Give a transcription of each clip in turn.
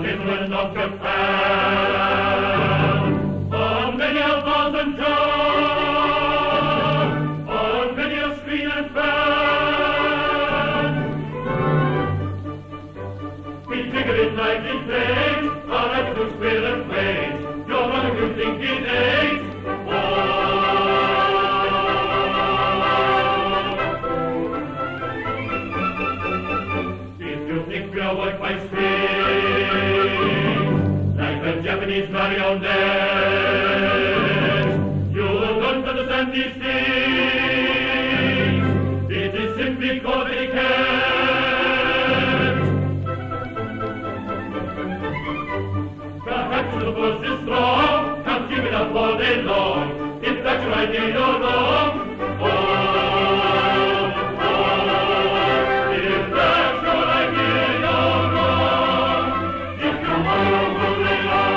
Japan, Finland, of Japan. On many a thousand jar, on many a screen and fan. We figure in 19 days, our attitudes clear and plain. You're running to thinking age. If you think we are worked by strings, like the Japanese marionettes, you don't understand these things. It is simply called etiquette. Perhaps the force is strong, can't keep it up all day long. If that's your idea, you're wrong. If that's your idea, you're wrong. If you want to hold it on,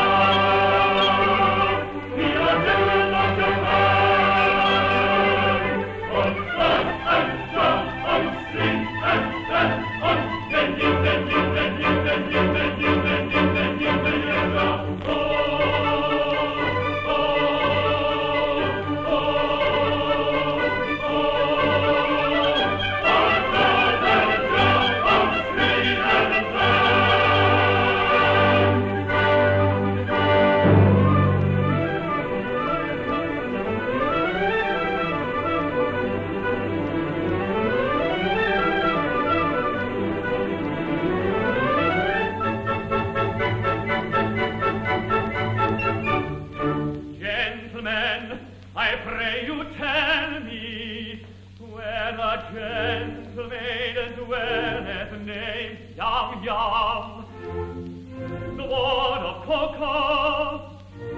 we are gentlemen of Japan. On swing, and on, then you, then you, then you, then you, then you, then you, then you, then you, I pray you tell me where a gentle maiden dwelleth named Yum Yum, the ward of Coco.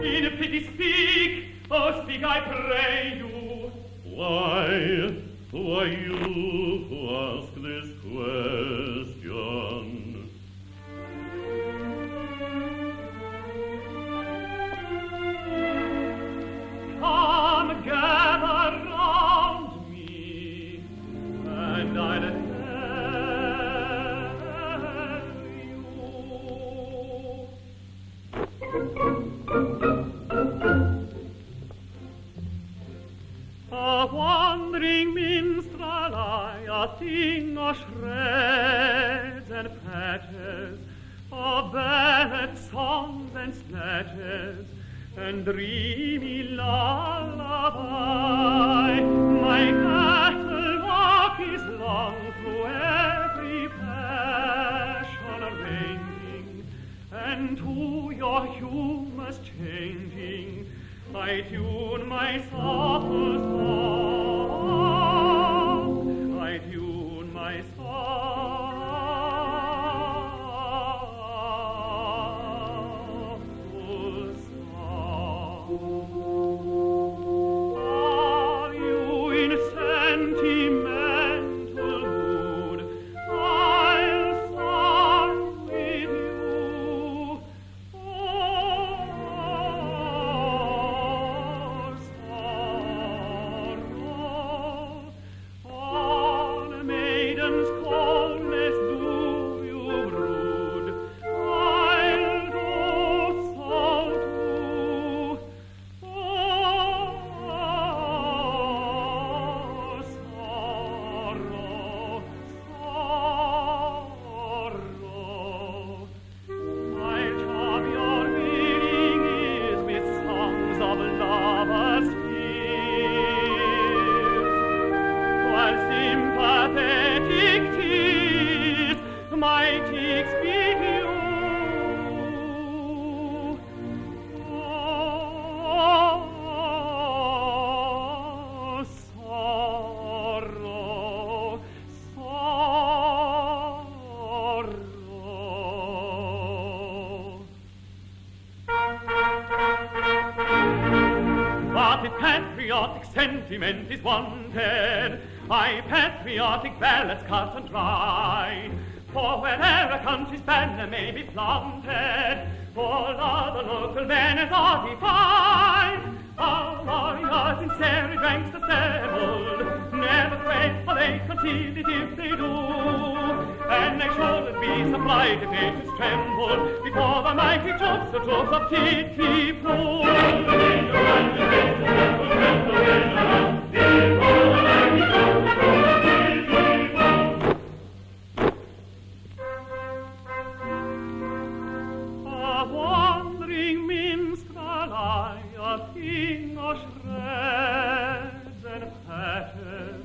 In pity speak, oh speak, I pray you. Why you who ask this question? Come, gather round me, and I'll tell you. A wandering minstrel I, a thing of shreds and patches, of ballad songs and snatches, and dreamy lullaby. My cattle walk is long through every passion arranging, and to your humours changing, I tune my soulful song. I tune my song. Are you in sentimental mood? I'll song with you. Oh, sorrow, on a maiden's coldness do you brood. I'll do so too. My cheeks beat you. Oh, sorrow, sorrow. But if patriotic sentiment is wanted, I patriotic ballads cut and dry. For wherever a country's banner may be planted, all other local banners are defied. Our warriors in serried ranks assembled, never fret, for they conceal it if they do, and they shouldn't be supplied if they should tremble before the mighty troops, the troops of Titipu. A wandering minstrel I, a king of shreds and fetters,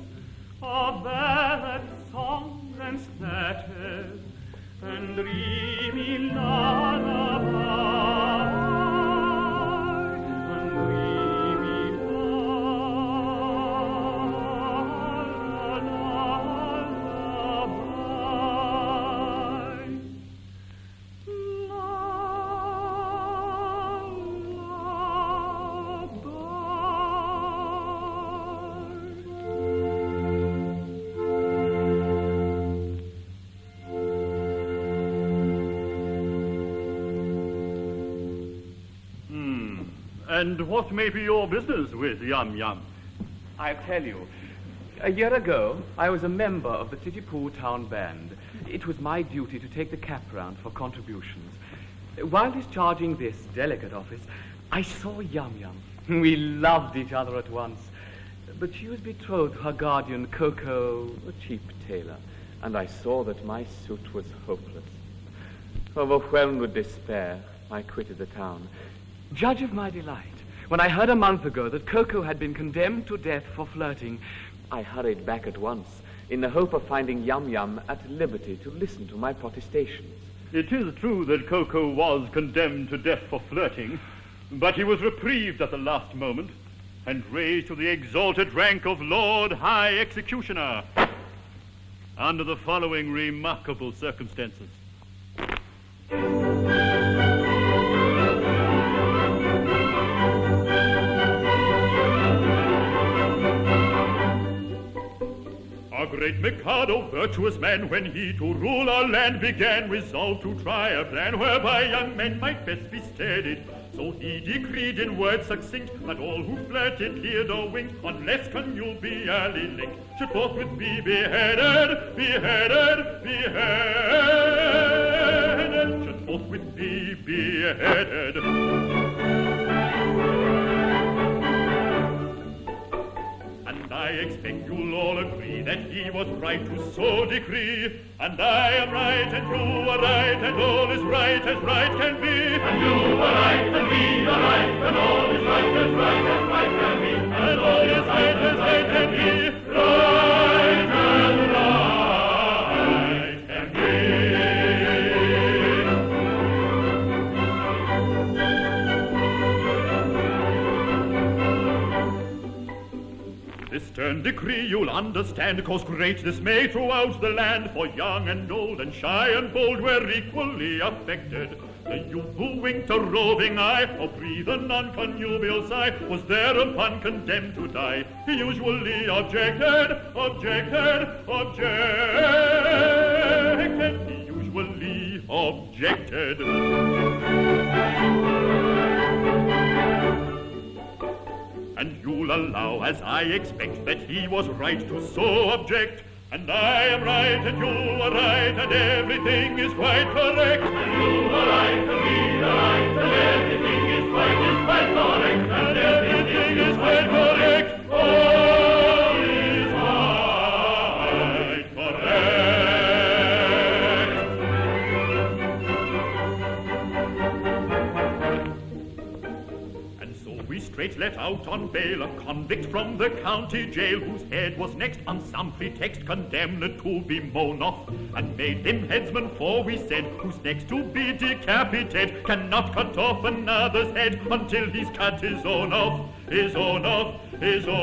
of ballad, songs and splatters, and dreamy lullaby, and dreamy And what may be your business with Yum Yum? I'll tell you. A year ago, I was a member of the Titipu Town Band. It was my duty to take the cap round for contributions. While discharging this delicate office, I saw Yum Yum. We loved each other at once. But she was betrothed to her guardian, Coco, a cheap tailor, and I saw that my suit was hopeless. Overwhelmed with despair, I quitted the town. Judge of my delight, when I heard a month ago that Coco had been condemned to death for flirting, I hurried back at once in the hope of finding Yum Yum at liberty to listen to my protestations. It is true that Coco was condemned to death for flirting, but he was reprieved at the last moment and raised to the exalted rank of Lord High Executioner under the following remarkable circumstances. A great Mikado, virtuous man, when he to rule our land began, resolved to try a plan whereby young men might best be steadied. So he decreed in words succinct that all who flirted, leered or winked, unless connubially linked, should forthwith be beheaded, beheaded, beheaded, should forthwith be beheaded. I expect you'll all agree that he was right to so decree, and I am right and you are right, and all is right as right can be. And you are right and we are right, and all is right as right can be. And all is right as right can be. Right as right can be. This stern decree you'll understand caused great dismay throughout the land, for young and old and shy and bold were equally affected. The youth who winked a roving eye or breathed a non-connubial sigh was thereupon condemned to die. He usually objected, objected, objected. He usually objected. And you'll allow, as I expect, that he was right to so object. And I am right, and you are right, and everything is quite correct. And you are right, and we are right, and everything is quite correct. And everything is quite correct. All is quite correct. We straight let out on bail a convict from the county jail, whose head was next on some pretext condemned to be mown off, and made him headsman, for we said, who's next to be decapitated cannot cut off another's head until he's cut his own off, his own off, his own,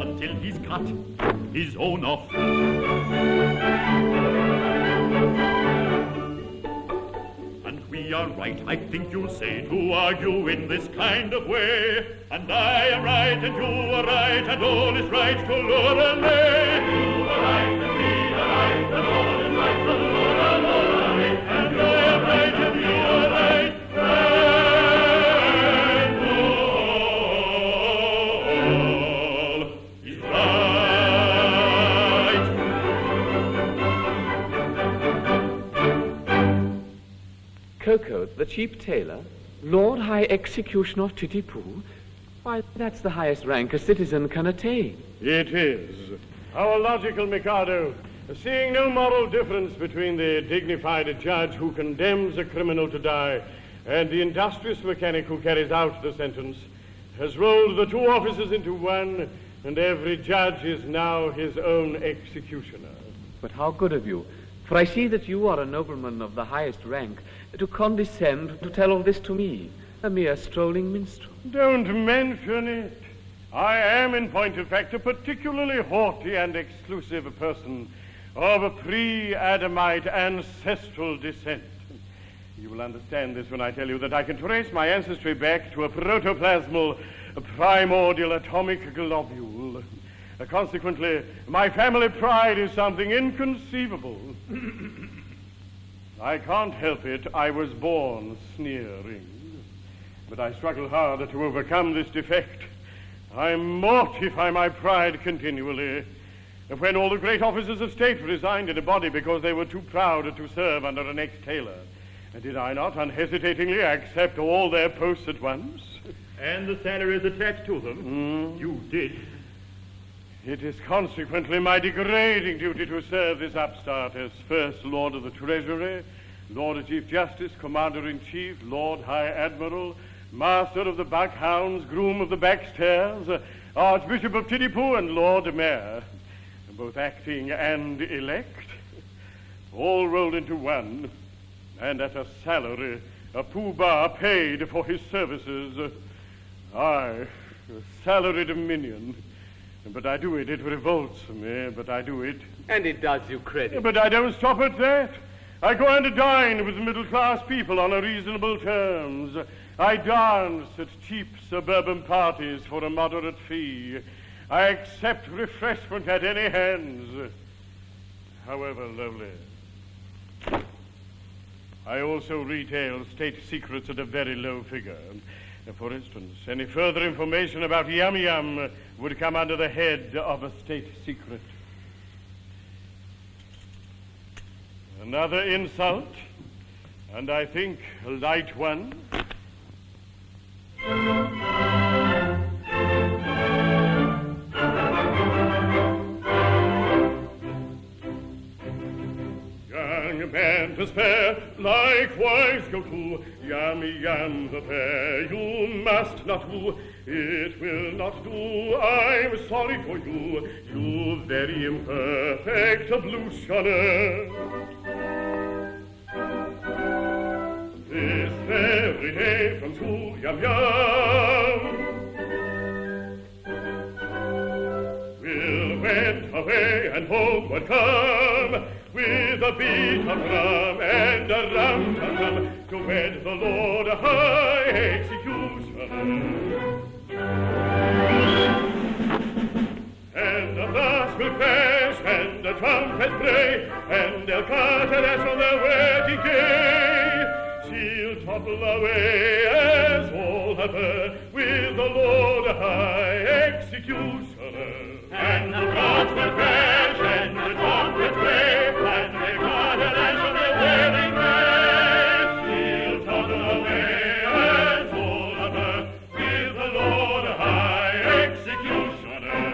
until he's cut his own off. We are right, I think you'll say, to argue in this kind of way. And I am right, and you are right, and all is right to lure and lay. You are right, and we are right, and all is right to lure and lay. And I am right, and we are right, and all is right. Coco, the cheap tailor, Lord High Executioner of Titipu? Why, that's the highest rank a citizen can attain. It is. Our logical Mikado, seeing no moral difference between the dignified judge who condemns a criminal to die and the industrious mechanic who carries out the sentence, has rolled the two offices into one, and every judge is now his own executioner. But how good of you, for I see that you are a nobleman of the highest rank, to condescend to tell all this to me, a mere strolling minstrel. Don't mention it. I am, in point of fact, a particularly haughty and exclusive person of a pre-Adamite ancestral descent. You will understand this when I tell you that I can trace my ancestry back to a protoplasmal, primordial atomic globule. Consequently, my family pride is something inconceivable. I can't help it. I was born sneering. But I struggle hard to overcome this defect. I mortify my pride continually. When all the great officers of state resigned in a body because they were too proud to serve under an ex-tailor, did I not unhesitatingly accept all their posts at once? And the salaries attached to them? You did. It is consequently my degrading duty to serve this upstart as First Lord of the Treasury, Lord Chief Justice, Commander-in-Chief, Lord High Admiral, Master of the Buckhounds, Groom of the Backstairs, Archbishop of Titipu, and Lord Mayor, both acting and elect, all rolled into one, and at a salary, a poobah paid for his services. Aye, a salaried minion. But I do it. It revolts me, but I do it. And it does you credit. But I don't stop at that. I go and dine with middle-class people on reasonable terms. I dance at cheap suburban parties for a moderate fee. I accept refreshment at any hands, however lowly. I also retail state secrets at a very low figure. For instance, any further information about Yum Yum would come under the head of a state secret. Another insult, and I think a light one. Young man to spare, likewise go to Yummy Yum the fair. You must not do, it will not do. I'm sorry for you, you very imperfect ablutioner. This very day from school, Yum Yum will went away and homeward come with a beat of drum and a rum-tum-tum to wed the Lord High Executioner. And the brass will crash and the trumpet play and they'll cut and dash on their wedding day. She'll topple away as all have her with the Lord High Executioner. And the brass will crash and the trumpet play and they'll cut and dash on their wedding day. She'll topple away as all have her with the Lord High Executioner.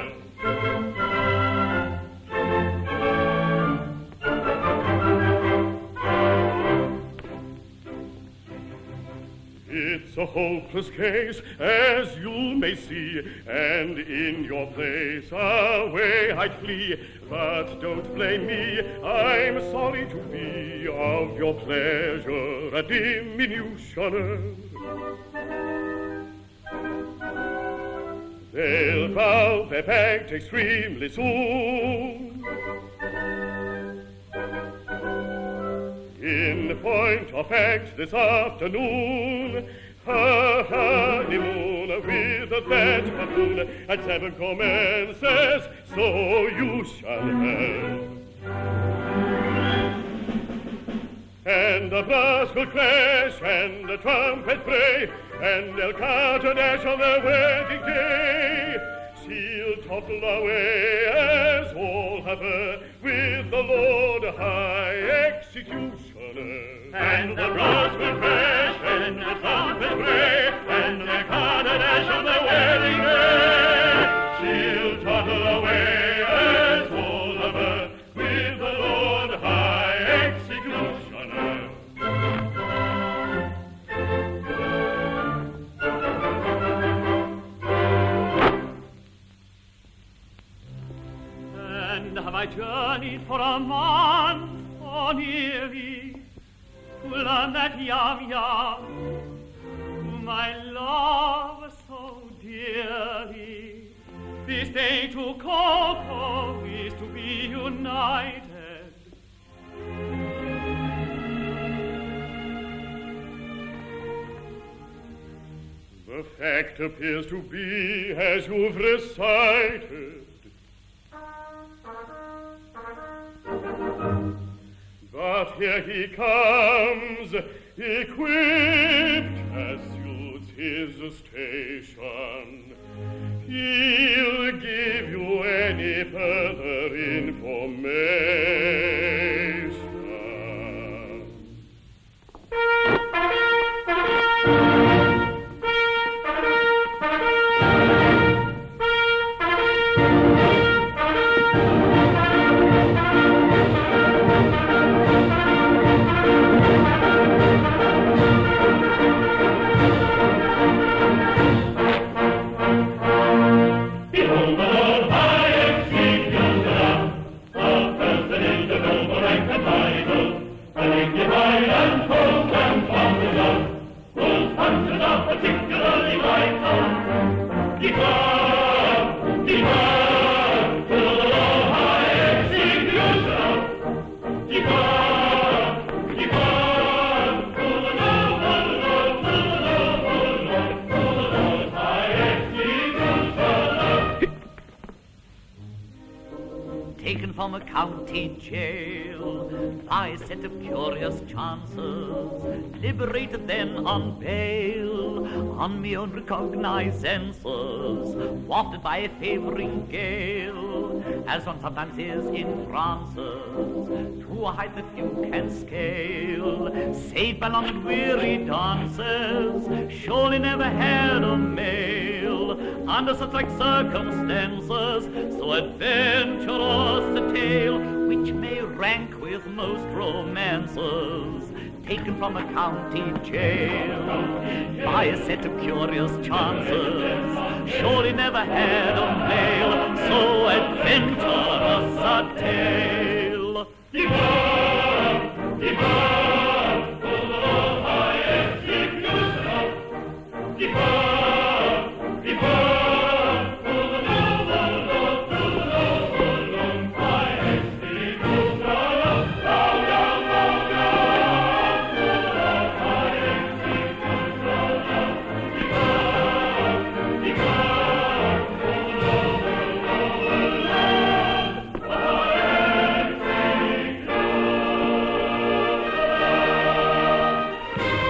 It's a hopeless case, as you may see, and in your place away I'd flee. But don't blame me, I'm sorry to be of your pleasure a diminutioner. They'll bow their bags extremely soon. In point of fact, this afternoon, a honeymoon with that buffoon at 7 commences, so you shall have. And the brass will crash and the trumpet play, and they'll cut a dash on their wedding day. She'll topple away as all have her with the Lord High Executioner. and the rose will crash, and the trumpet bray, and the Mikado dash on the wedding day. She'll toddle away as Sullivan with the Lord High Executioner. And have I journeyed for a month or nearly to learn that young, whom I love so dearly, this day to Coco is to be united. The fact appears to be as you've recited. But here he comes, equipped as suits his station. He'll give you any further information. Taken from a county jail by a set of curious chances, liberated then on bail, on me own recognizances, wafted by a favoring gale, as one sometimes is in trances, to a height that few can scale, saved by long and weary dances, surely never had a mail, under such like circumstances, so adventurous a tale, which may rank with most romances, taken from a county jail, by a set of curious chances, surely never had a mail, so adventurous a tale. Depart, depart, for the Lord High Executioner. Depart, depart, for the noble Lord High Executioner. Bow down, for the Lord High Executioner. Depart, depart, for the noble Lord High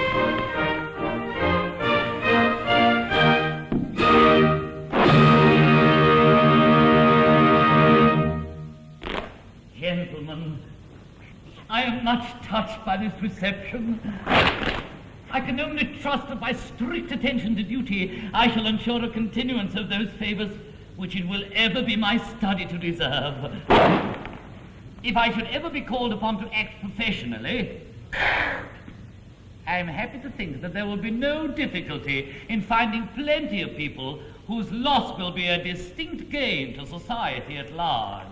Gentlemen, I am much touched by this reception. I can only trust that by strict attention to duty, I shall ensure a continuance of those favors which it will ever be my study to deserve. If I should ever be called upon to act professionally, I am happy to think that there will be no difficulty in finding plenty of people whose loss will be a distinct gain to society at large.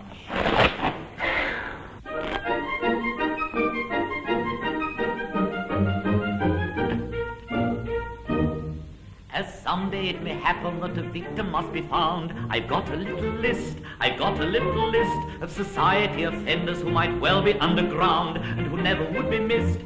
As someday it may happen that a victim must be found, I've got a little list of society offenders who might well be underground and who never would be missed,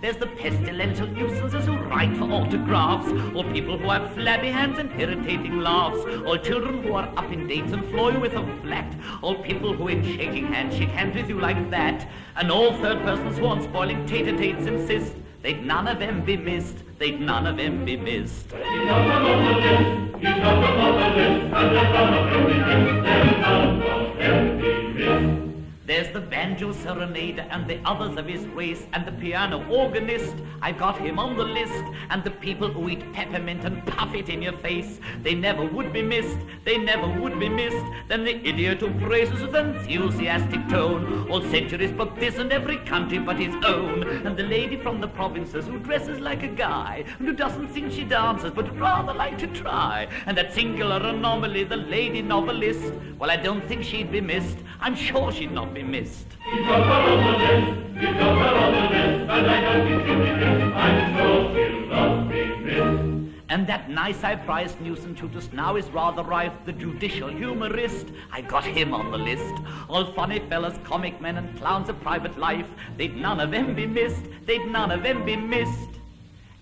There's the pestilential nuisances who write for autographs, all people who have flabby hands and irritating laughs, all children who are up in dates and floor you with a flat, all people who in shaking hands shake hands with you like that, and all third persons who on spoiling tater-tates insist. They'd none of them be missed. They'd none of them be missed. He's not upon the list. He's not upon the list. And there's none of them be missed. There's none of them be missed. There's the banjo serenader and the others of his race, and the piano organist, I've got him on the list. And the people who eat peppermint and puff it in your face, they never would be missed, they never would be missed. Then the idiot who praises with enthusiastic tone all centuries but this and every country but his own. And the lady from the provinces who dresses like a guy, and who doesn't think she dances but rather like to try. And that singular anomaly, the lady novelist, well, I don't think she'd be missed. I'm sure she'd not be missed. He's got her on the list, he's got her on the list, and I don't think she'll be missed. I'm sure she'll not be missed. And that nice high-priced nuisance who just now is rather rife, the judicial humorist, I got him on the list. All funny fellas, comic men and clowns of private life, they'd none of them be missed, they'd none of them be missed.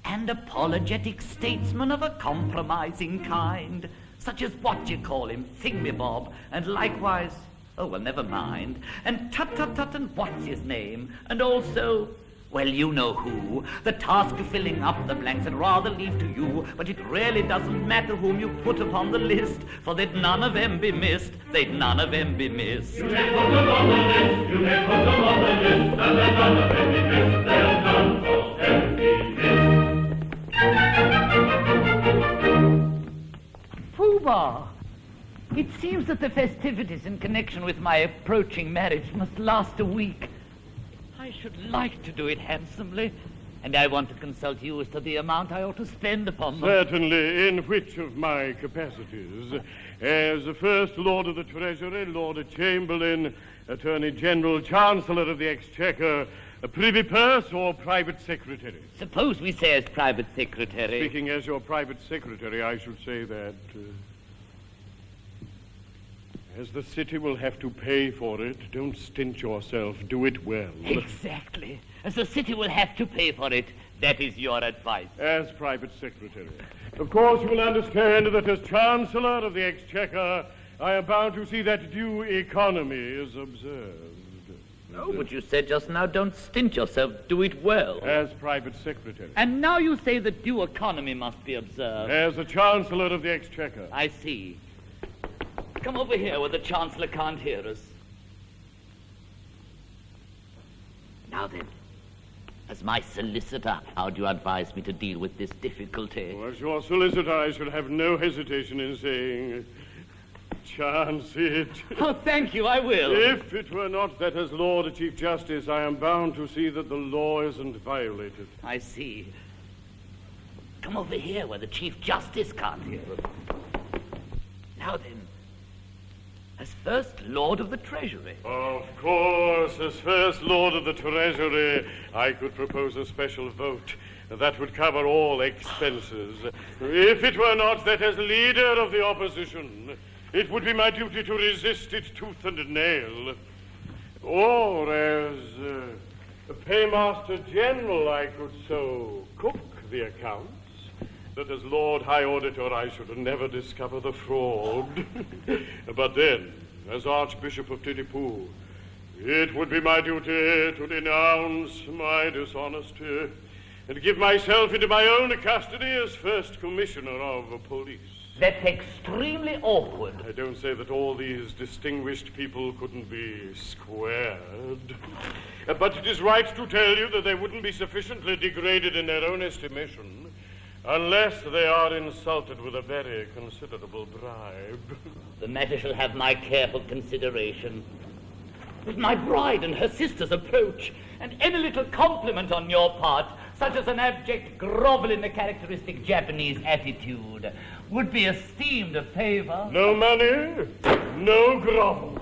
And apologetic statesmen of a compromising kind, such as what you call him, Thingamabob, and likewise, oh, well, never mind. And Tut-Tut-Tut, and what's his name? And also, well, you know who. The task of filling up the blanks I'd rather leave to you, but it really doesn't matter whom you put upon the list, for they'd none of them be missed, they'd none of them be missed. You may put them on the list, you may put them on the list, and they'll none of them be missed, they'll none of them be missed. Pooh-Bah! It seems that the festivities in connection with my approaching marriage must last a week. I should like to do it handsomely, and I want to consult you as to the amount I ought to spend upon them. Certainly, in which of my capacities? As the First Lord of the Treasury, Lord Chamberlain, Attorney General, Chancellor of the Exchequer, a Privy Purse, or Private Secretary? Suppose we say as Private Secretary. Speaking as your Private Secretary, I should say that... as the city will have to pay for it, don't stint yourself. Do it well. Exactly. As the city will have to pay for it, that is your advice. As Private Secretary. Of course, you will understand that as Chancellor of the Exchequer, I am bound to see that due economy is observed. Oh, but you said just now, don't stint yourself, do it well. As Private Secretary. And now you say that due economy must be observed. As the Chancellor of the Exchequer. I see. Come over here where the Chancellor can't hear us. Now then, as my solicitor, how do you advise me to deal with this difficulty? Well, as your solicitor, I should have no hesitation in saying, chance it. Oh, thank you, I will. If it were not that as Lord Chief Justice, I am bound to see that the law isn't violated. I see. Come over here where the Chief Justice can't hear us. Now then, as First Lord of the Treasury. Of course, as First Lord of the Treasury, I could propose a special vote that would cover all expenses. If it were not that as leader of the opposition, it would be my duty to resist it tooth and nail. Or as Paymaster General, I could so cook the accounts that as Lord High Auditor I should never discover the fraud. But then, as Archbishop of Titipu, it would be my duty to denounce my dishonesty and give myself into my own custody as First Commissioner of Police. That's extremely awkward. I don't say that all these distinguished people couldn't be squared. But it is right to tell you that they wouldn't be sufficiently degraded in their own estimation unless they are insulted with a very considerable bribe. The matter shall have my careful consideration. With my bride and her sisters approach, and any little compliment on your part, such as an abject grovel in the characteristic Japanese attitude, would be esteemed a favor. No money, no grovel.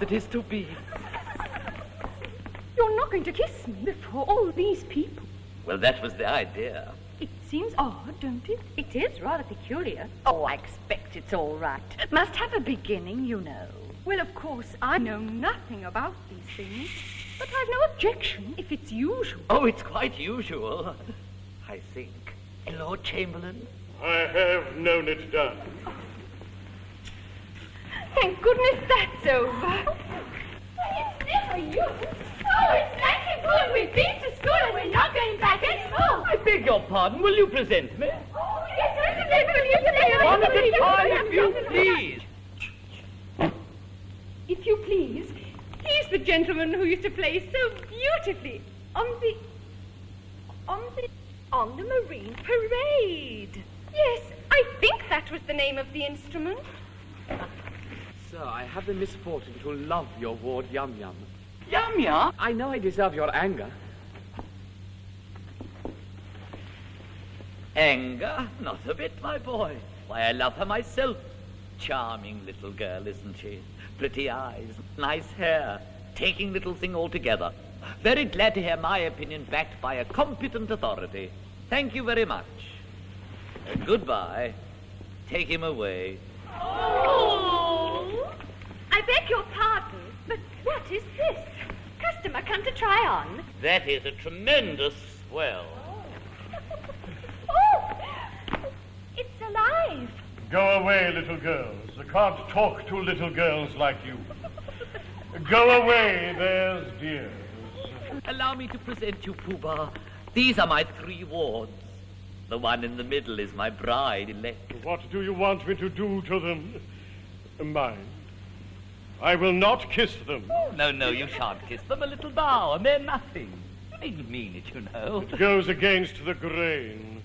That is to be. You're not going to kiss me before all these people. Well, that was the idea. It seems odd, don't it? It is rather peculiar. Oh, I expect it's all right. It must have a beginning, you know. Well, of course, I know nothing about these things, but I've no objection if it's usual. Oh, it's quite usual, I think. Lord Chamberlain? I have known it done. Thank goodness that's over. Well, it's never you. Oh, it's like good. We've been to school and we're not going back anymore. I beg your pardon. Will you present me? Oh, yes, One at a time, if you please. If you please, he's the gentleman who used to play so beautifully on the Marine Parade. Yes, I think that was the name of the instrument. Sir, I have the misfortune to love your ward, Yum Yum. Yum Yum? I know I deserve your anger. Anger? Not a bit, my boy. Why, I love her myself. Charming little girl, isn't she? Pretty eyes, nice hair, taking little thing altogether. Very glad to hear my opinion backed by a competent authority. Thank you very much. Goodbye. Take him away. Oh! I beg your pardon, but what is this? Customer come to try on? That is a tremendous swell. Oh! It's alive. Go away, little girls. I can't talk to little girls like you. Go away, there's dears. Allow me to present you, Pooh-Bah. These are my 3 wards. The one in the middle is my bride-elect. What do you want me to do to them? Mind, I will not kiss them. Oh, no, you shan't kiss them. A little bow, and they're nothing. You needn't mean it, you know. It goes against the grain.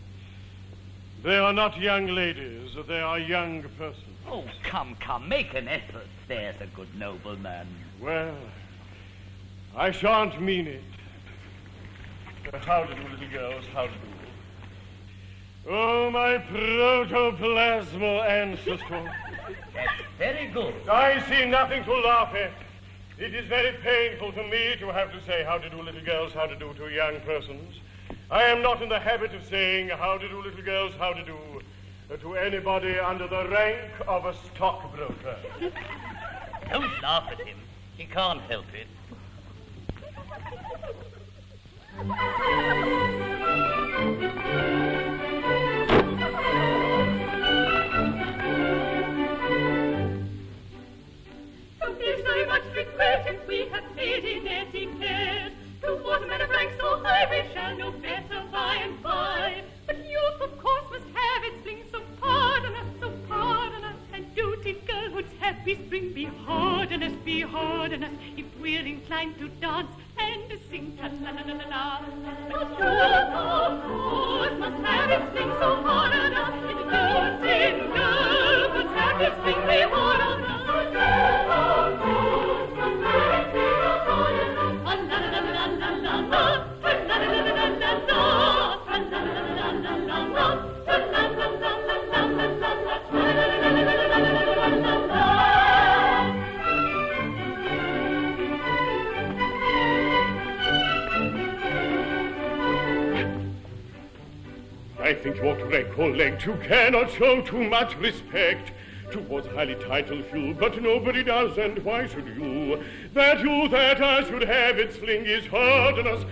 They are not young ladies, they are young persons. Oh, come, make an effort. There's a good nobleman. Well, I shan't mean it. How do, little girls, how do? Oh, my protoplasmal ancestor. That's very good. I see nothing to laugh at. It is very painful to me to have to say how to do, little girls, how to do to young persons. I am not in the habit of saying how to do, little girls, how to do to anybody under the rank of a stockbroker. Don't laugh at him. He can't help it. we spring, be hardenous, if we're inclined to dance and sing tra-la-la-la-la-la. But you, of course, must have it swing so hard enough. It's good in girl, must have it swing me hard enough. I think you ought to recollect you cannot show too much respect towards highly titled few, but nobody does, and why should you? That I should have it sling is hardenous,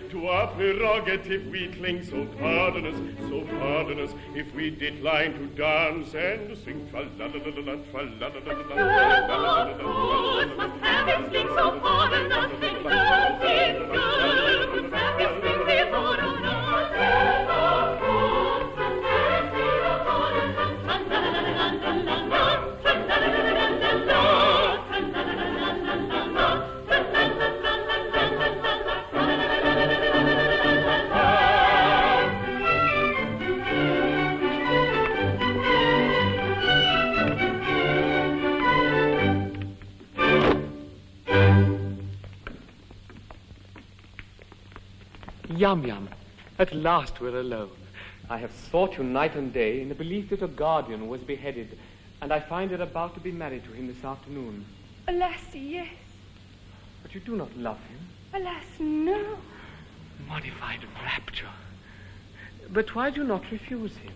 to our prerogative we cling, so pardon us, if we decline to dance and sing tra-la-la-la-la, tra-la-la-la-la-la. Of course, must have it sling so hardenous, and good girl, must have it sling me hardenous. Yum Yum, at last we're alone. I have sought you night and day in the belief that a guardian was beheaded, and I find her about to be married to him this afternoon. Alas, yes. But you do not love him. Alas, no. Modified rapture. But why do you not refuse him?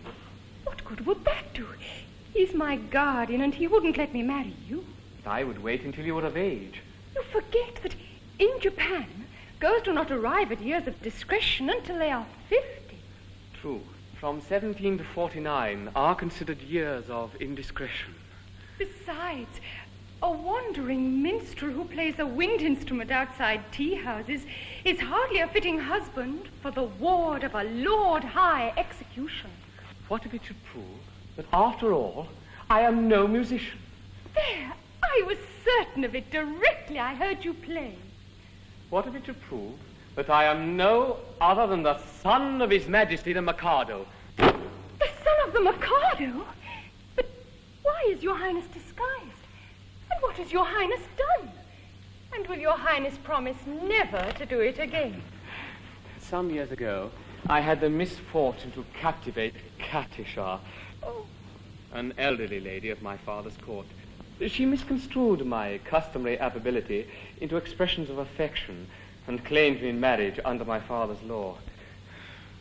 What good would that do? He's my guardian, and he wouldn't let me marry you. I would wait until you were of age. You forget that in Japan, girls do not arrive at years of discretion until they are 50. True. From 17 to 49 are considered years of indiscretion. Besides, a wandering minstrel who plays a wind instrument outside tea houses is hardly a fitting husband for the ward of a Lord High Executioner. What if it should prove that, after all, I am no musician? There, I was certain of it directly I heard you play. What if it should prove that I am no other than the son of His Majesty the Mikado? The son of the Mikado? But why is your Highness disguised? And what has your Highness done? And will your Highness promise never to do it again? Some years ago, I had the misfortune to captivate Carte, an elderly lady of my father's court. She misconstrued my customary affability into expressions of affection and claimed me in marriage under my father's law.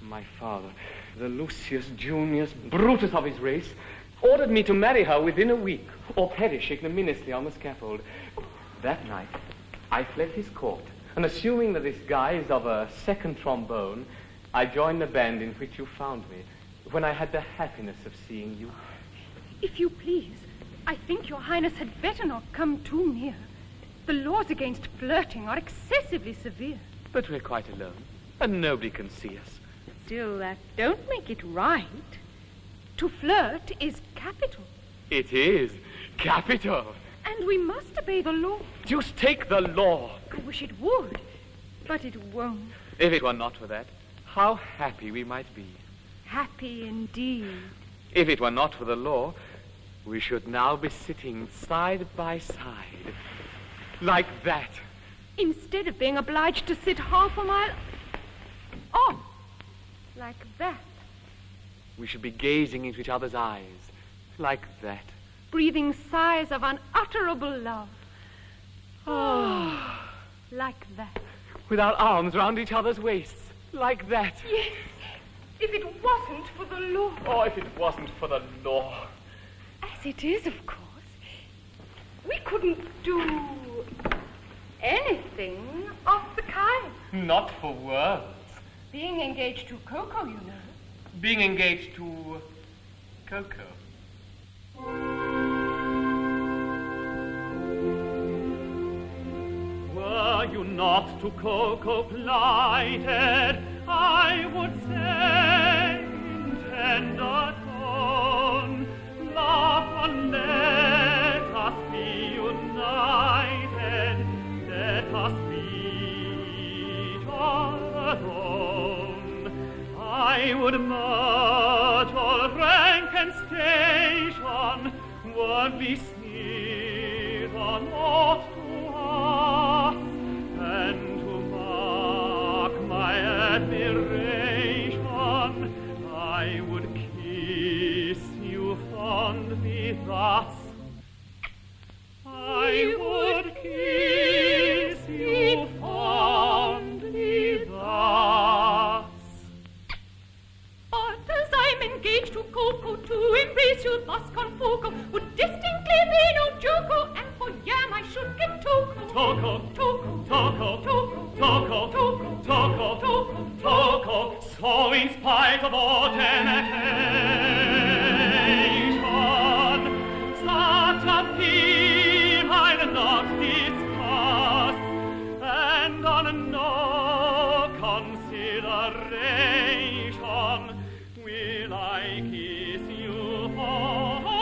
My father, the Lucius Junius Brutus of his race, ordered me to marry her within a week or perish ignominiously on the scaffold. That night, I fled his court, and assuming the disguise of a second trombone, I joined the band in which you found me, when I had the happiness of seeing you. If you please, I think your Highness had better not come too near. The laws against flirting are excessively severe. But we're quite alone, and nobody can see us. Still, that don't make it right. To flirt is capital. It is capital. And we must obey the law. Just take the law. I wish it would, but it won't. If it were not for that, how happy we might be. Happy indeed. If it were not for the law, we should now be sitting side by side, like that. Instead of being obliged to sit half a mile off, like that. We should be gazing into each other's eyes, like that. Breathing sighs of unutterable love. Oh, like that. With our arms round each other's waists, like that. Yes, if it wasn't for the law. Oh, if it wasn't for the law. As it is, of course. We couldn't do anything of the kind. Not for worlds. Being engaged to Coco, you know. Being engaged to Coco. Were you not to Coco plighted, I would say in tender tone, love one day worldly sneers are not to us, and to mark my admiration, I would kiss you fondly thus. I would kiss you fondly thus. But as I'm engaged to Coco, to embrace you thus confoco would distinctly be no joco, and for yam I should get toko. Toko, Toko, Toko, Toko, Toko, Toko, Toko, Toko, Toko. So in spite of all temptation, such a theme I'll not discuss, and on no consideration will I kiss you fondly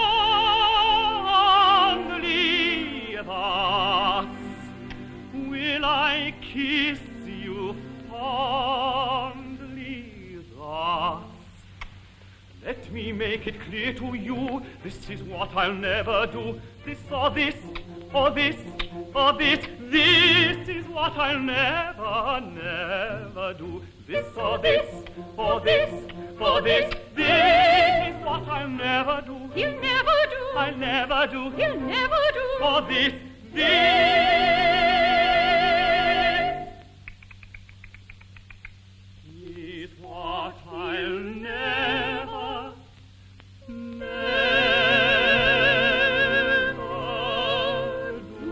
thus. Will I kiss you fondly thus? Let me make it clear to you, this is what I'll never do. This or this, or this, or this. This is what I'll never, never do. This or this, or this, or this. This is what I'll never do. He'll never do. I'll never do. He'll never do. For this is what I'll never, never do.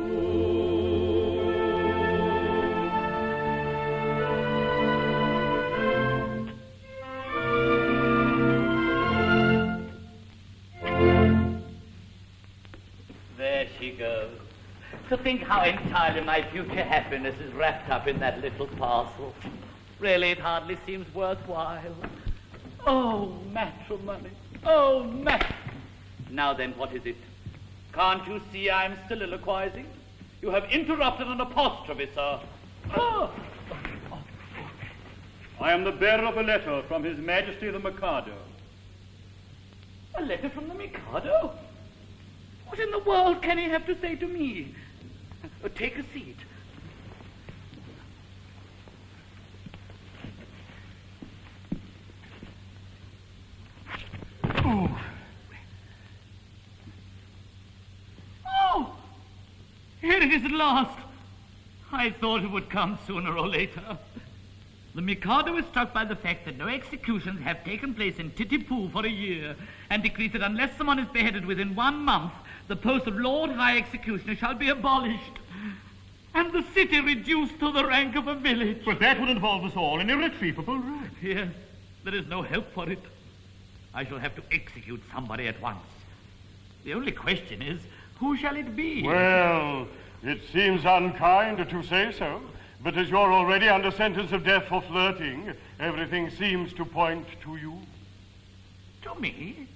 There she goes. To think how entirely my future happiness is wrapped up in that little parcel. Really, it hardly seems worthwhile. Oh, matrimony. Oh, Now then, what is it? Can't you see I'm soliloquizing? You have interrupted an apostrophe, sir. Oh. I am the bearer of a letter from His Majesty the Mikado. A letter from the Mikado? What in the world can he have to say to me? Take a seat. Oh, here it is at last. I thought it would come sooner or later. The Mikado is struck by the fact that no executions have taken place in Titipu for a year, and decrees that unless someone is beheaded within 1 month, the post of Lord High Executioner shall be abolished, and the city reduced to the rank of a village. But that would involve us all in irretrievable ruin. Yes, there is no help for it. I shall have to execute somebody at once. The only question is, who shall it be? Well, it seems unkind to say so, but as you're already under sentence of death for flirting, everything seems to point to you. To me?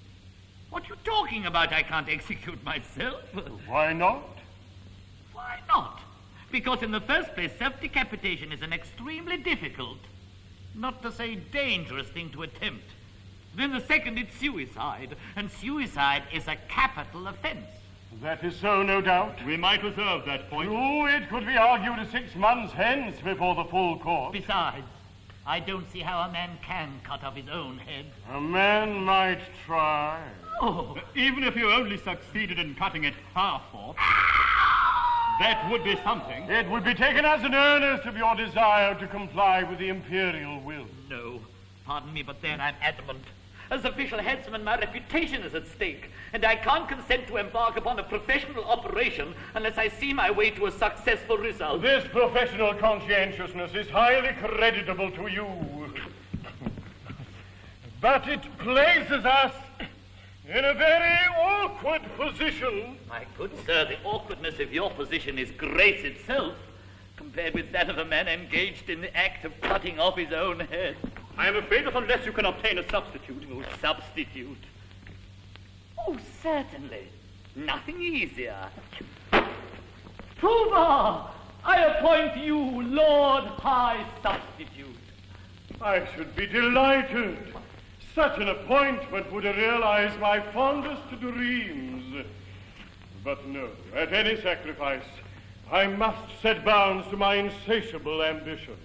What are you talking about? I can't execute myself. Why not? Why not? Because in the first place, self-decapitation is an extremely difficult, not to say dangerous thing to attempt. Then the second, it's suicide, and suicide is a capital offense. That is so, no doubt. We might reserve that point. True, it could be argued 6 months hence before the full court. Besides, I don't see how a man can cut off his own head. A man might try. Oh, Even if you only succeeded in cutting it half off, that would be something. It would be taken as an earnest of your desire to comply with the imperial will. no. Pardon me, but then I'm adamant. As official headsman, my reputation is at stake, and I can't consent to embark upon a professional operation unless I see my way to a successful result. This professional conscientiousness is highly creditable to you. But it places us in a very awkward position. My good sir, the awkwardness of your position is grace itself, compared with that of a man engaged in the act of cutting off his own head. I am afraid that unless you can obtain a substitute... Oh, substitute. Oh, certainly. Nothing easier. Pooh-Bah! I appoint you Lord High Substitute. I should be delighted. Such an appointment would realize my fondest dreams. But no, at any sacrifice, I must set bounds to my insatiable ambition.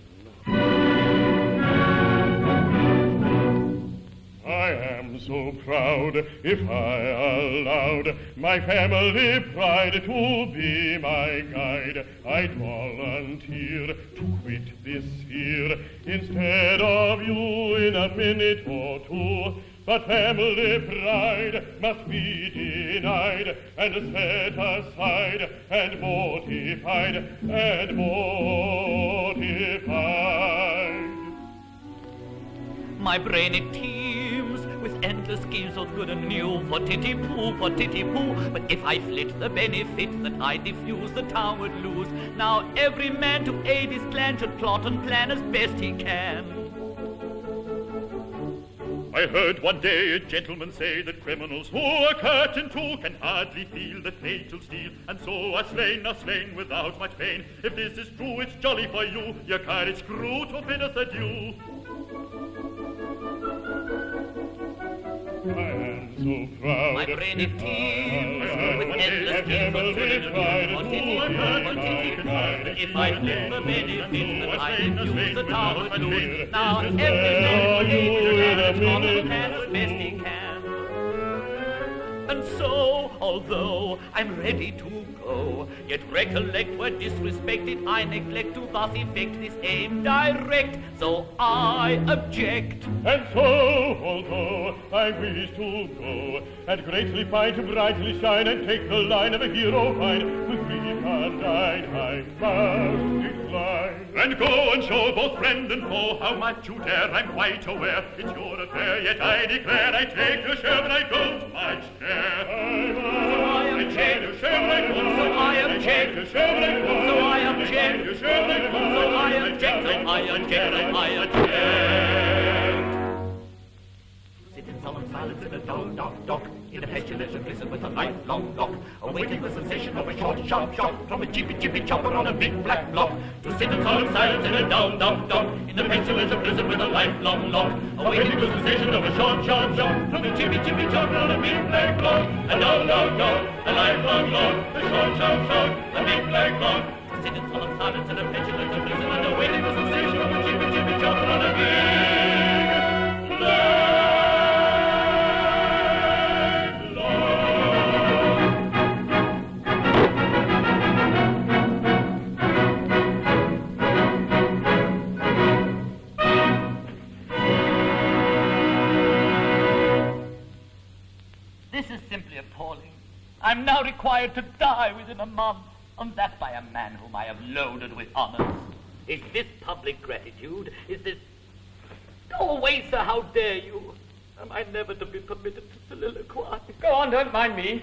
I am so proud, if I allowed my family pride to be my guide, I'd volunteer to quit this sphere instead of you in a minute or two. But family pride must be denied and set aside and mortified and mortified. My brain it teems with endless schemes of good and new for titty-poo, for titty-poo. But if I flit the benefit that I diffuse, the town would lose. Now every man to aid his clan should plot and plan as best he can. I heard one day a gentleman say that criminals who are cut in two can hardly feel the fatal steel, and so are slain without much pain. If this is true, it's jolly for you, your courage crew, to bid us adieu. I am so proud. My brain it teems with endless schemes of good and new for titty-poo, for titty-poo. If I flit the benefit that I diffuse, the town would lose. Now every man to aid his clan should plan as best he can. And so, although I'm ready to go, yet recollect where disrespected I neglect to thus effect this aim direct, so I object. And so, although I wish to go, and greatly find to brightly shine, and take the line of a hero fine, with grief undying I must decline. And go and show both friend and foe how much you dare. I'm quite aware it's your affair, yet I declare I take your share, but I don't much care. So I object, so I object, so I object, so I object, so I object. Sit in solemn silence in a dull, dark dock, in a pestilence and blizzard with a lifelong lock, awaiting the sensation of a short, sharp shot from a chippy chopper on a big black block. To sit in solemn silence in a dull, dark dock, in a pestilence and blizzard with a lifelong lock, awaiting the sensation of a short, sharp shot from a chippy chopper on a big black block. A dull, dark dock, a lifelong lock, a short, sharp shot, a big black block. To sit in solemn silence in a pestilence and blizzard and awaiting the sensation of a chippy chopper on a big black. This is simply appalling. I'm now required to die within a month, and that by a man whom I have loaded with honors. Is this public gratitude? Is this... Go away, sir, how dare you? Am I never to be permitted to soliloquize? Go on, don't mind me.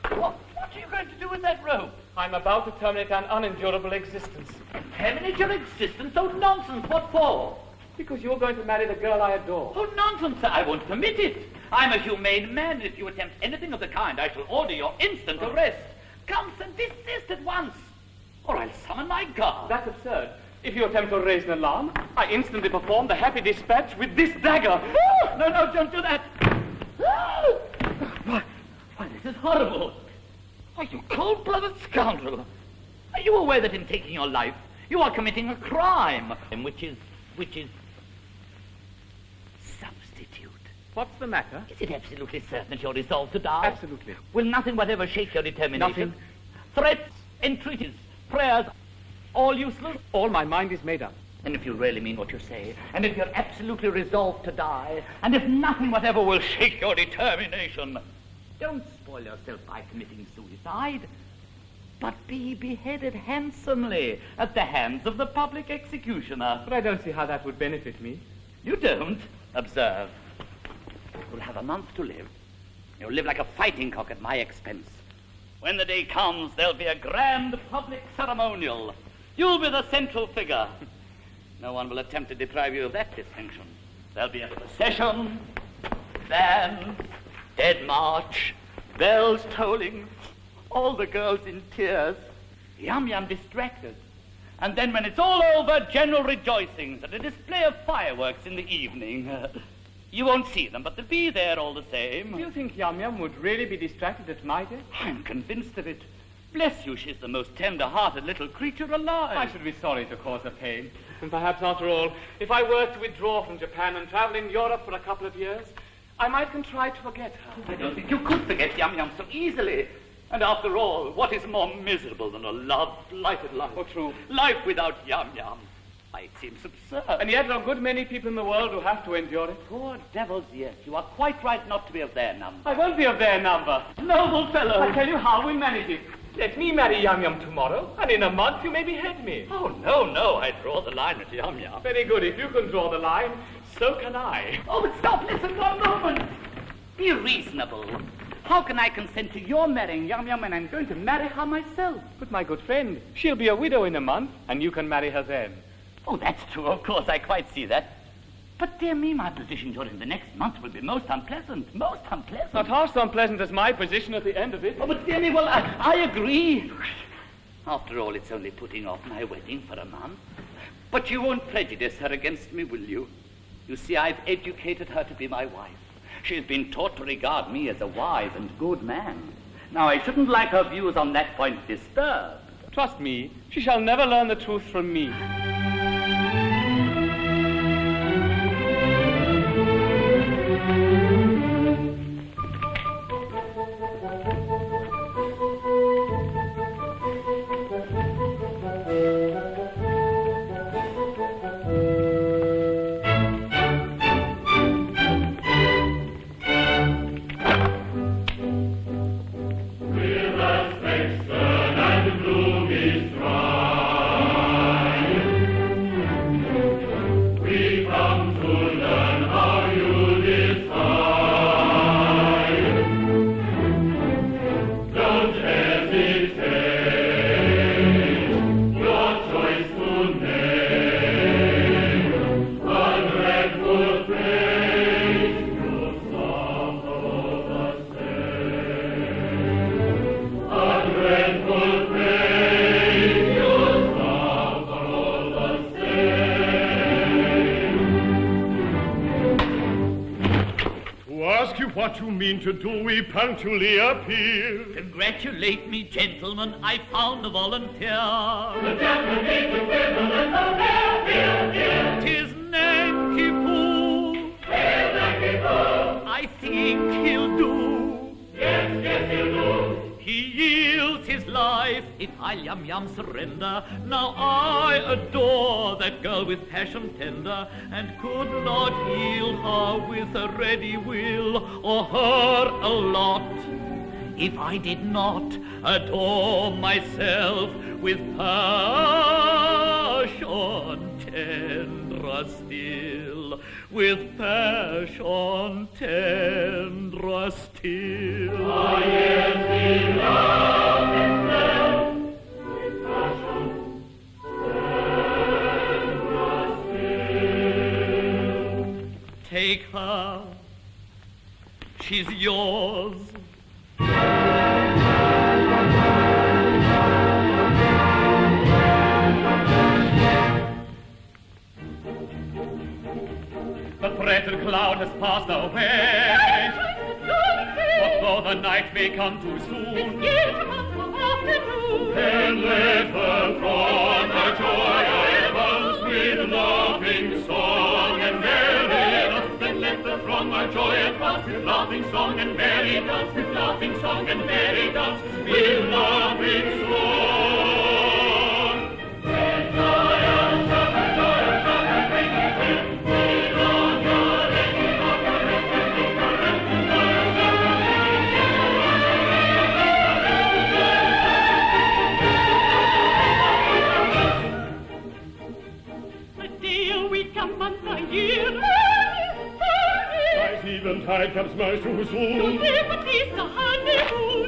What are you going to do with that rope? I'm about to terminate an unendurable existence. Terminate your existence? Oh, nonsense. What for? Because you're going to marry the girl I adore. Oh, nonsense, sir. I won't permit it. I'm a humane man. If you attempt anything of the kind, I shall order your instant arrest. Come, sir, desist at once, or I'll summon my guard. That's absurd. If you attempt to raise an alarm, I instantly perform the happy dispatch with this dagger. No, don't do that. Why, this is horrible. Why, you cold-blooded scoundrel. Are you aware that in taking your life, you are committing a crime, which is substitute? What's the matter? Is it absolutely certain that you're resolved to die? Absolutely. Will nothing whatever shake your determination? Nothing. Threats, entreaties, prayers, all useless? All my mind is made up. And if you really mean what you say, and if you're absolutely resolved to die, and if nothing whatever will shake your determination, don't spoil yourself by committing suicide, but be beheaded handsomely at the hands of the public executioner. But I don't see how that would benefit me. You don't? Observe. You'll have a month to live. You'll live like a fighting cock at my expense. When the day comes, there'll be a grand public ceremonial. You'll be the central figure. No one will attempt to deprive you of that distinction. There'll be a procession, bands, dead march, bells tolling, all the girls in tears, Yum distracted. And then when it's all over, general rejoicings and a display of fireworks in the evening. You won't see them, but they'll be there all the same. Do you think Yum Yum would really be distracted at my death? I'm convinced of it. Bless you, she's the most tender-hearted little creature alive. I should be sorry to cause her pain. And perhaps, after all, if I were to withdraw from Japan and travel in Europe for a couple of years, I might contrive to forget her. I don't think you could forget Yum Yum so easily. And after all, what is more miserable than a love-blighted life? Oh, true. Life without Yum Yum. Why, it seems absurd. And yet there are a good many people in the world who have to endure it. Poor devils, yes. You are quite right not to be of their number. I won't be of their number. Noble fellow. I tell you how we'll manage it. Let me marry Yum Yum tomorrow, and in a month you may behead me. Oh, no, I draw the line at Yum Yum. Very good. If you can draw the line, so can I. Oh, but stop, listen one moment. Be reasonable. How can I consent to your marrying Yum Yum when I'm going to marry her myself? But my good friend, she'll be a widow in a month, and you can marry her then. Oh, that's true, of course, I quite see that. But, dear me, my position during the next month will be most unpleasant, most unpleasant. Not half so unpleasant as my position at the end of it. Oh, but, dear me, well, I agree. After all, it's only putting off my wedding for a month. But you won't prejudice her against me, will you? You see, I've educated her to be my wife. She's been taught to regard me as a wise and good man. Now, I shouldn't like her views on that point disturbed. Trust me, she shall never learn the truth from me. What you mean to do, we punctually appear. Congratulate me, gentlemen, I found a volunteer. The Japanese equivalent of hell, 'Tis Nanky Poo. Hail Nanky Poo. I think he'll do. Yes, he'll do. He yields his life if I'll Yum Yum surrender. Now I adore that girl with passion tender, and could not yield her with a ready will, or her a lot, if I did not adore myself with passion tender still, with passion tender still. Ah, yes, he loved himself with passion tender still. Take her, she's yours. The threatened cloud has passed away, but though the night may come too soon, then let her throng her joy heavens with laughing song and merry dance. Then let her throng her joy heavens with laughing song and merry dance, with laughing song and merry dance, with laughing song. Then joyous shepherd, ring his bell. Eventide comes much too soon.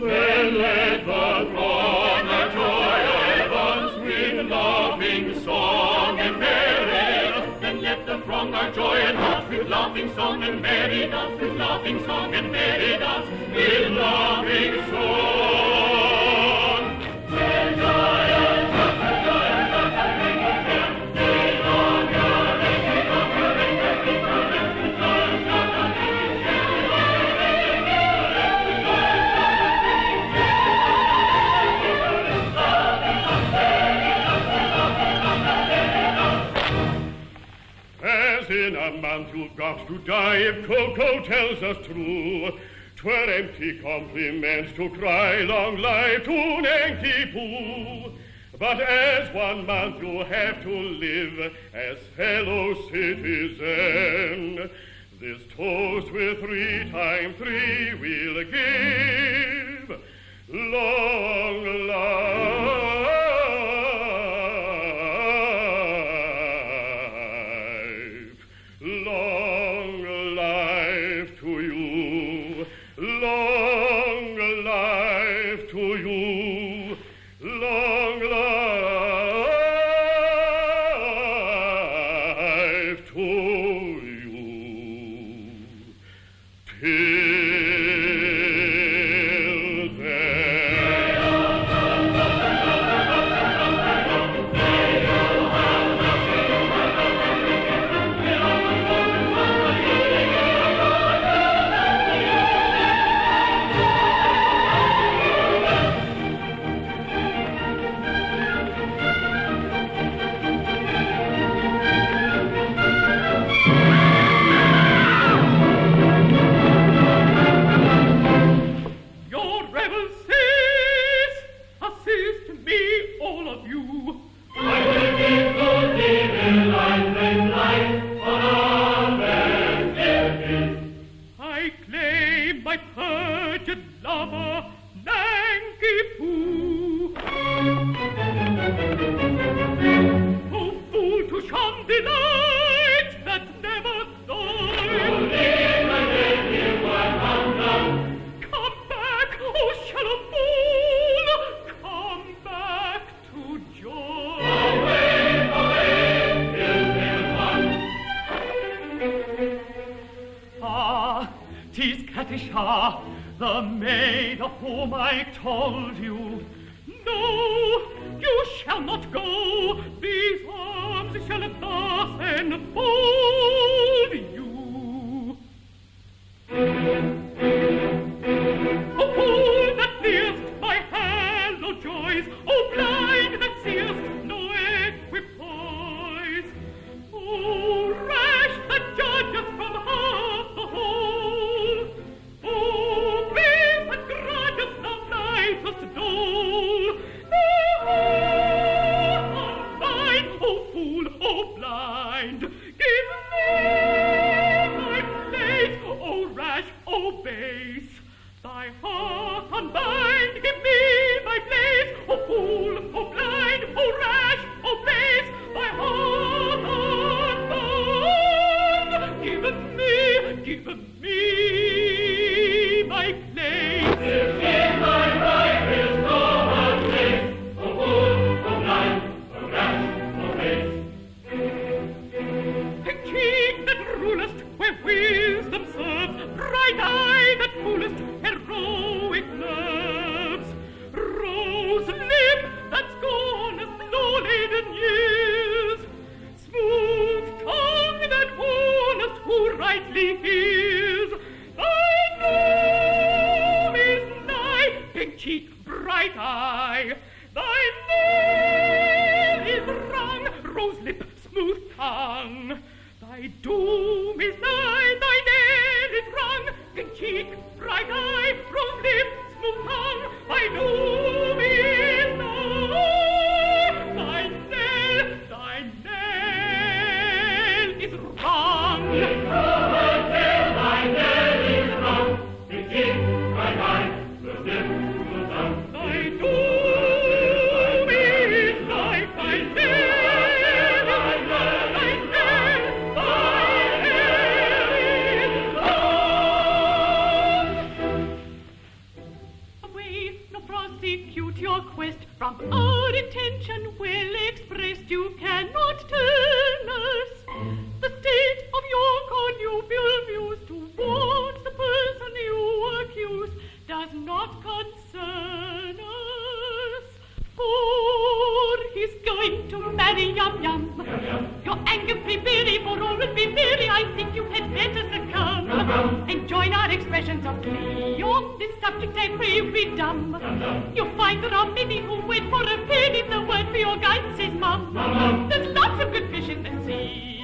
Then let the throng her joy heavens with laughing song and merry dance. Then let the throng her joy and dance with laughing song and merry dance, with laughing song and merry dance, with laughing song. Then joyous shepherd, ring his bell. Day long your ring, joyous shepherd. you've got to die if Coco tells us true. 'Twere empty compliment to cry long life to Nanky Poo. But as 1 month you have to live as fellow citizen, this toast with 3 times 3 we'll give. Long life, long life to you, long life to you, long life to you. Till then. Your rebel cease! Assist me, all of you! I will give good evil life and life on our liberties. I claim my perjured lover, Nanky Poo. Oh, fool to shun the light that never died! Come back, oh shallow fool! Come back to joy! Ah, 'tis Katisha, the maid of whom I told you. No, you shall not go. These arms shall thus enfold you. O fool that fearst my hallowed joys, O blind that seest no equipoise, O rash that judgest from half the whole, O base that grudgest the lightest dole, unbind, O fool, O blind, give me my place, O rash, O base, thy heart unbind, give me my place, O fool, O blind, O rash, O base, thy heart unbind, give me my place. If my right is no one place, O fool, O blind, O rash, O base. Pink cheek that rulest where wisdom serves, bright eye that foolest heroic nerves, rose lip that scornest low-laden years, smooth tongue that warnest who rightly hears. Thy name is nigh, pink cheek, bright eye. Thy nail is rung, rose lip, smooth tongue. Thy doom is nigh, thy nail is rung, pink cheek, bright eye, rose lip, smooth tongue. Thy doom is nigh, thy nail is rung. Thy nail is rung, pink cheek, bright eye, rose lip, smooth tongue. Thy doom is nigh, thy nail is rung, thy nail is rung. Away, no prosecute your quest from our intention well expressed. You cannot turn us. The state of your connubial muse towards the person you accuse does not concern us. For he's going to marry Yum Yum. Your anger prepare, for all will be merry. I think you had better succumb and join our expressions of glee on this subject. I pray be dumb. You'll find there are many who wait for a penny. The word for your guidance is mum. There's lots of good fish in the sea.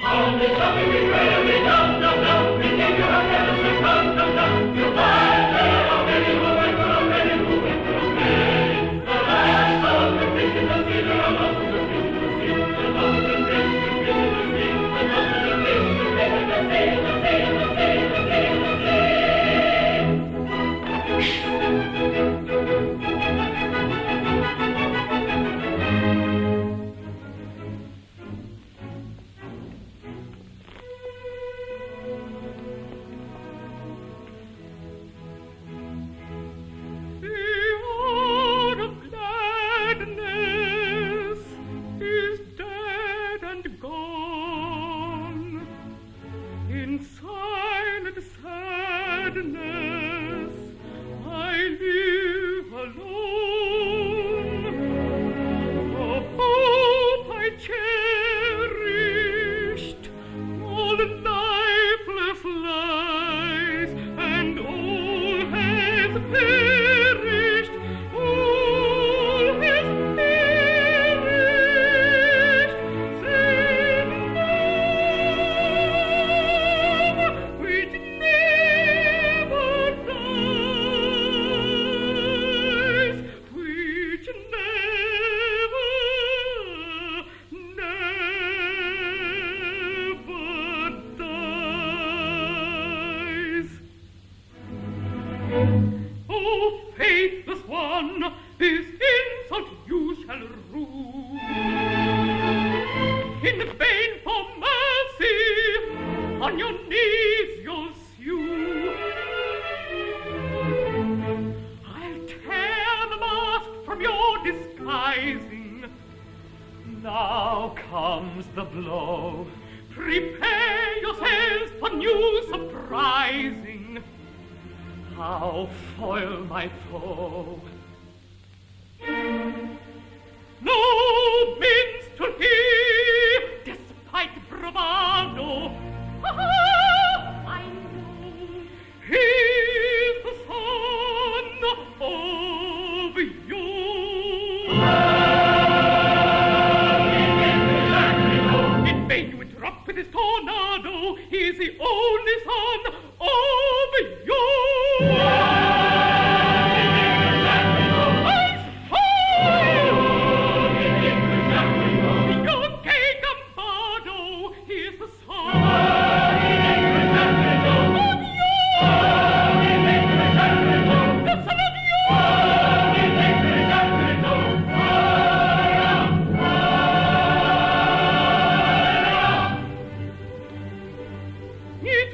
It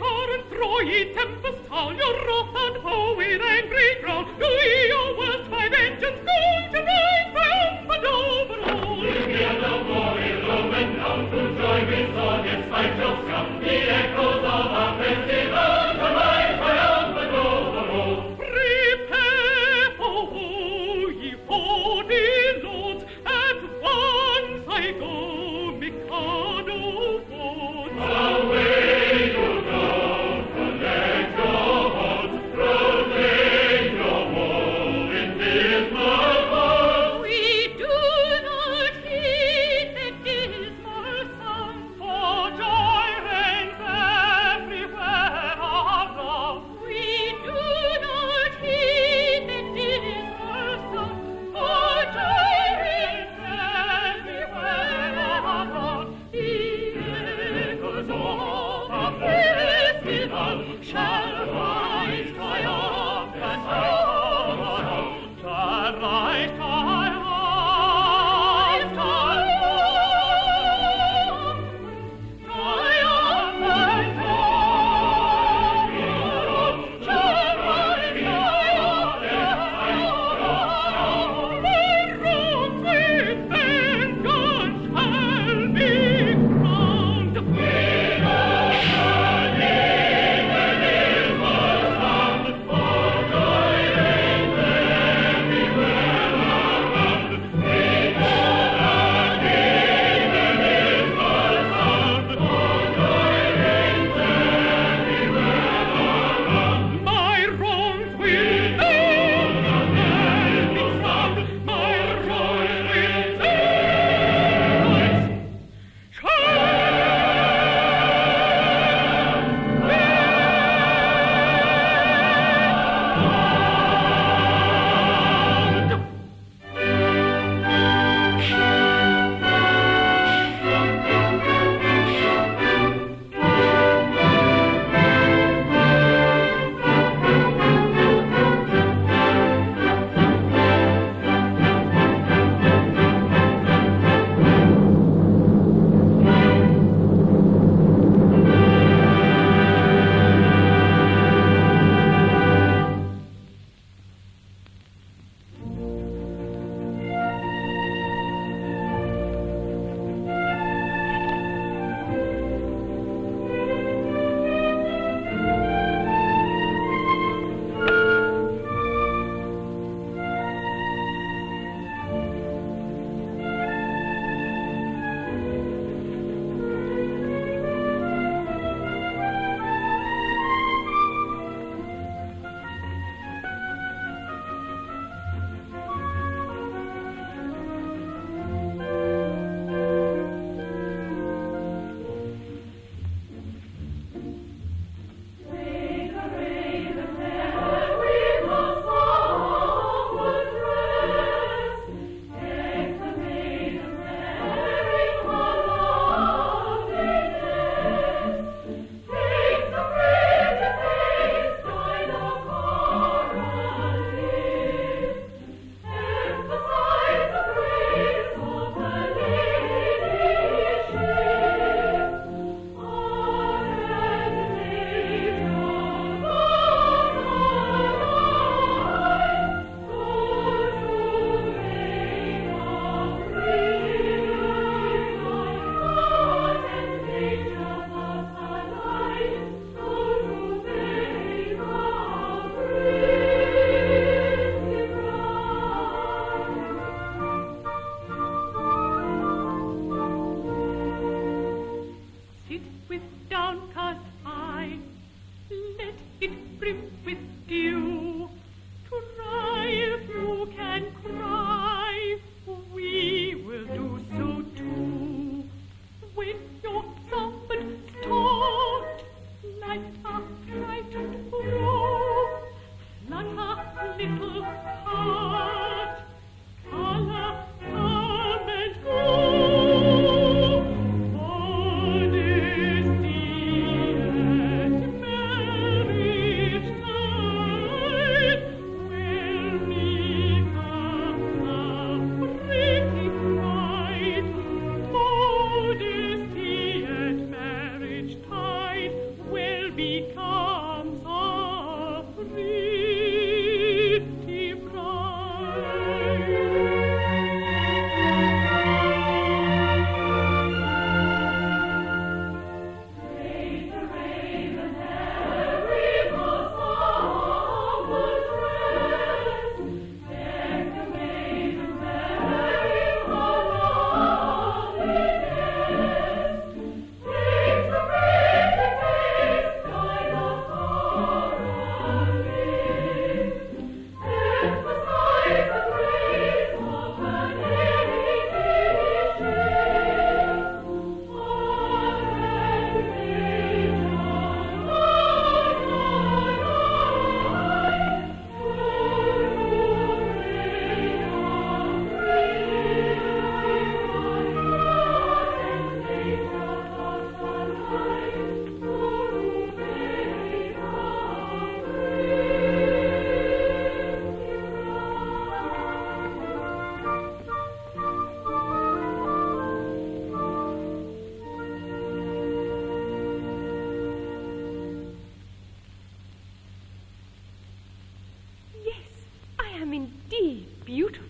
am indeed beautiful.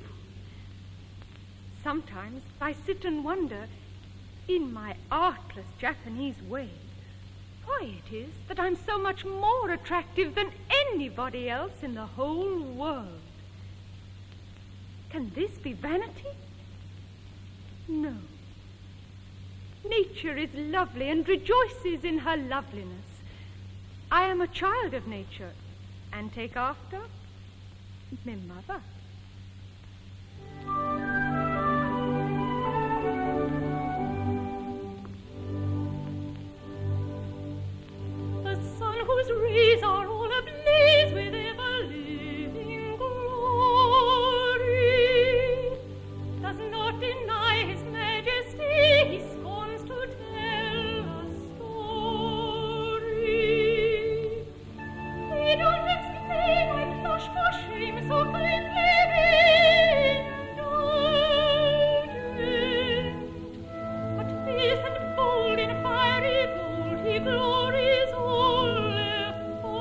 Sometimes I sit and wonder, in my artless Japanese way, why it is that I'm so much more attractive than anybody else in the whole world. Can this be vanity? No. Nature is lovely and rejoices in her loveliness. I am a child of nature and take after my mother. The sun whose rays are all ablaze with ever-living glory does not deny his majesty. He scorns to tell a story. We don't exclaim, I blush for shame, so kindly indulgent. But fierce and bold in fiery gold, he glories all effulgent.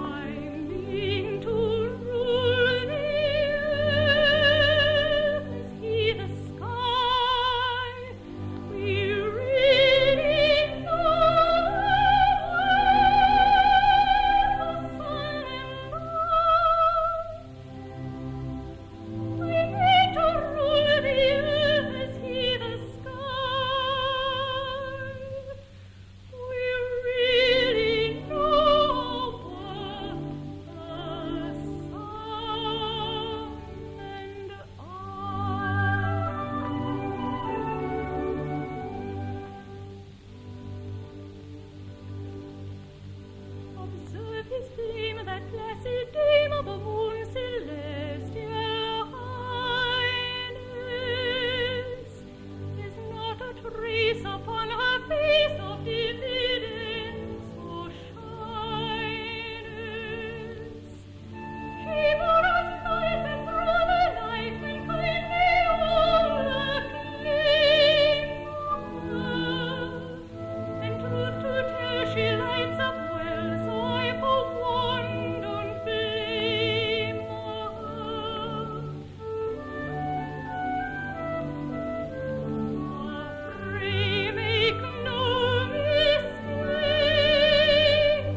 I mean to rule the earth as he the sky. We really know the sun and I mean to rule the earth as he the sky. We really know the Observe his flame, that placid dame of the moon's celestial highness. There's not a trace upon her face of diffidence or shyness. She bore us life and through the night when kindly all acclaim her. And truth to tell, she lights up well, so I for one don't blame her. Pray make no mistake,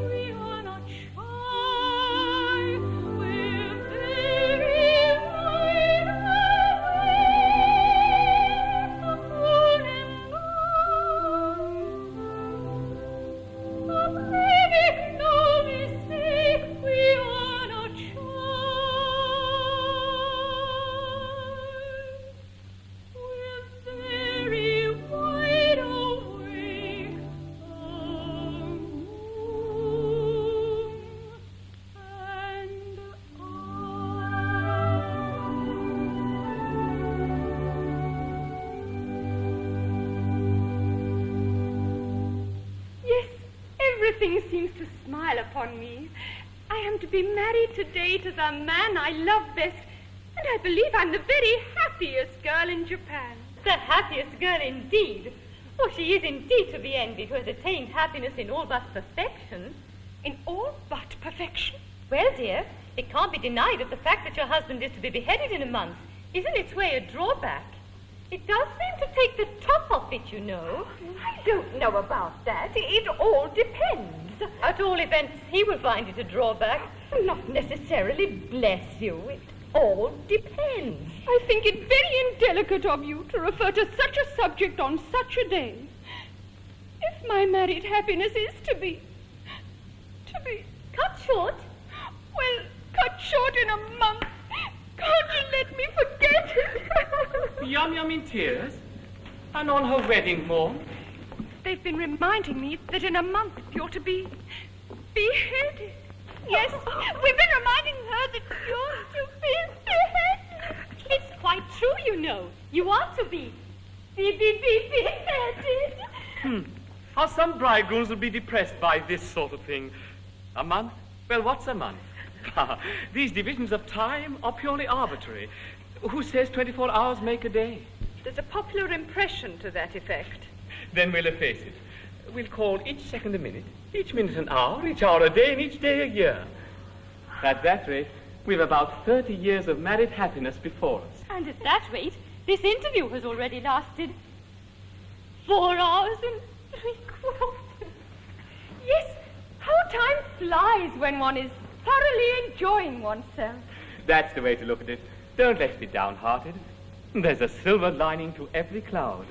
we are not shy. We're very wide awake, the moon and pray make no mistake, we are not shy. We're very wide awake, the moon and Yes, everything seems to smile upon me. I am to be married today to the man I love best, and I believe I'm the very happiest girl in Japan. The happiest girl indeed. Oh, she is indeed to be envied who has attained happiness in all but perfection. In all but perfection. Well, dear, it can't be denied that the fact that your husband is to be beheaded in a month is in its way a drawback. It does seem to take the top off it, you know. I don't know about that. It all depends. At all events, he will find it a drawback. Not necessarily, bless you. It all depends. I think it very indelicate of you to refer to such a subject on such a day. If my married happiness is to be cut short, well, cut short in a month, can't you let me forget it? Yum Yum in tears? And on her wedding morn? They've been reminding me that in a month you're to be beheaded. Yes, we've been reminding her that you're to be beheaded. it's quite true, you know. You are to be beheaded. How some bridegrooms will be depressed by this sort of thing. A month? Well, what's a month? These divisions of time are purely arbitrary. Who says 24 hours make a day? There's a popular impression to that effect. Then we'll efface it. We'll call each second a minute, each minute an hour, each hour a day, and each day a year. At that rate, we've about 30 years of married happiness before us. And at that rate, this interview has already lasted 4 hours and 3/4. Yes, how time flies when one is thoroughly enjoying oneself. That's the way to look at it. Don't let's be downhearted. There's a silver lining to every cloud.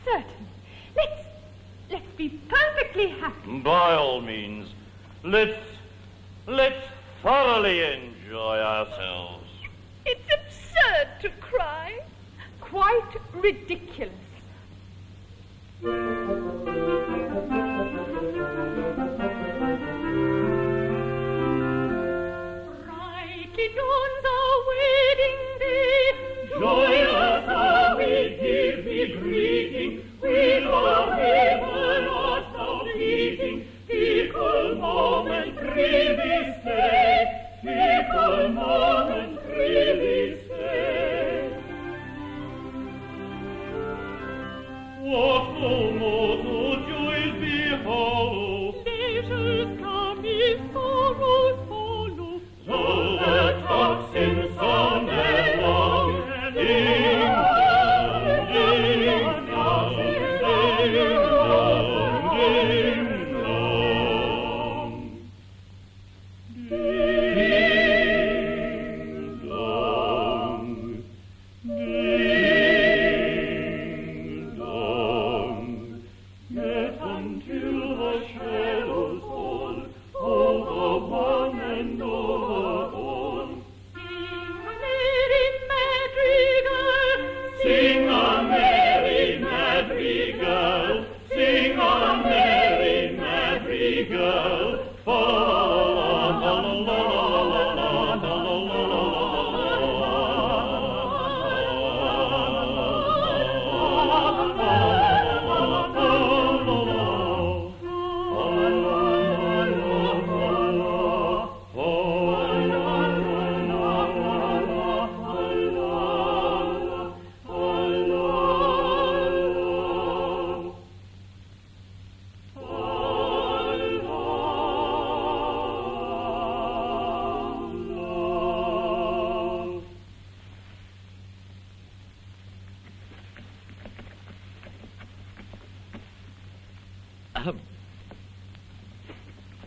Certainly. Let's be perfectly happy. By all means, let's thoroughly enjoy ourselves. It's absurd to cry. Quite ridiculous. Brightly dawns our wedding day. Joyous are we, give thee greeting, with our heaven art thou beating. Fickle moment, prithee stay, fickle moment, prithee stay. What moto joys behold, Pleasures come if sorrows follow. though the tocsin sound along, ding dong, ding dong, ding dong, ding dong. Ding dong, ding dong. Yet until the shadows fall over one and over all, Sing a merry sing a merry madrigal, madrigal. sing a merry madrigal, fa la la la la la la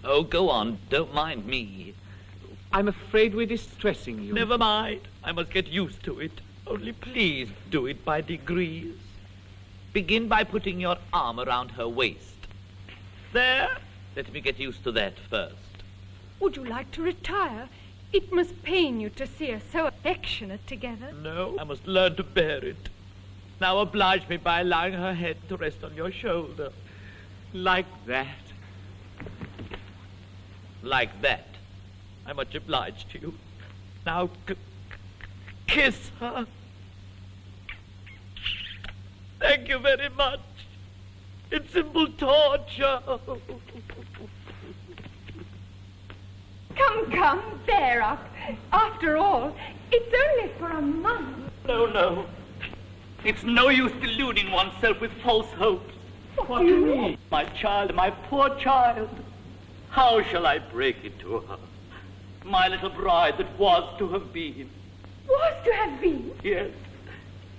Oh, go on. Don't mind me. I'm afraid we're distressing you. Never mind. I must get used to it. Only please do it by degrees. Begin by putting your arm around her waist. There. Let me get used to that first. Would you like to retire? It must pain you to see us so affectionate together. No, I must learn to bear it. Now oblige me by allowing her head to rest on your shoulder. Like that. Like that. I'm much obliged to you. Now kiss her. Thank you very much. It's simple torture. Come, bear up. After all, it's only for a month. No. It's no use deluding oneself with false hopes. What do you mean? My child, my poor child. How shall I break it to her? My little bride that was to have been. Was to have been? Yes.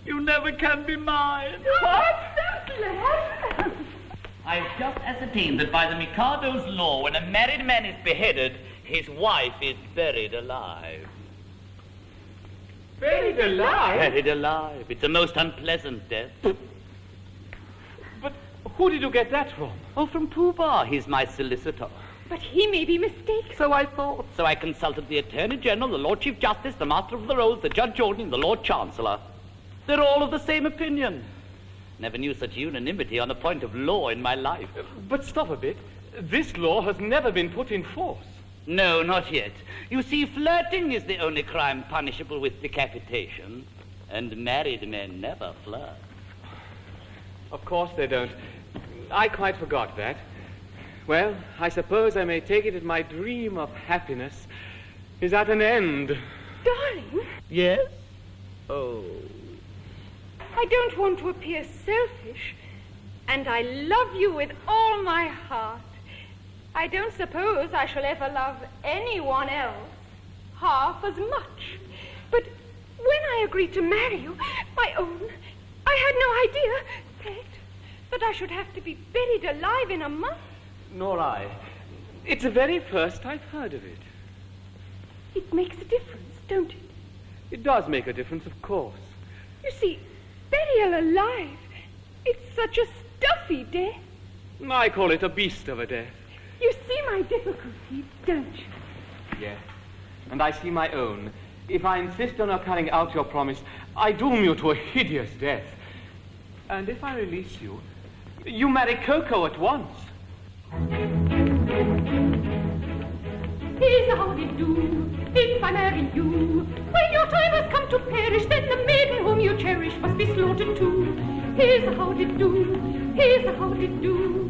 You never can be mine. What? So glad. I've just ascertained that by the Mikado's law, when a married man is beheaded, his wife is buried alive. Buried alive? Buried alive. It's a most unpleasant death. But who did you get that from? Oh, from Pooh-Bah. He's my solicitor. But he may be mistaken. So I thought. So I consulted the Attorney General, the Lord Chief Justice, the Master of the Rolls, the Judge Jordan, the Lord Chancellor. They're all of the same opinion. Never knew such unanimity on the point of law in my life. But stop a bit. This law has never been put in force. No, not yet. You see, flirting is the only crime punishable with decapitation, and married men never flirt. Of course they don't. I quite forgot that. Well, I suppose I may take it that my dream of happiness is at an end. Darling, Yes? Oh. I don't want to appear selfish, and I love you with all my heart. I don't suppose I shall ever love anyone else half as much. But when I agreed to marry you, my own, I had no idea, Pet, that I should have to be buried alive in a month. Nor I. It's the very first I've heard of it. It makes a difference, don't it? It does make a difference, of course. You see, burial alive, it's such a stuffy death. I call it a beast of a death. You see my difficulty, don't you? Yes, and I see my own. If I insist on your carrying out your promise, I doom you to a hideous death. And if I release you, you marry Coco at once. Here's how they do, if I marry you. When your time has come to perish, then the maiden whom you cherish must be slaughtered too. Here's how they do, here's how they do.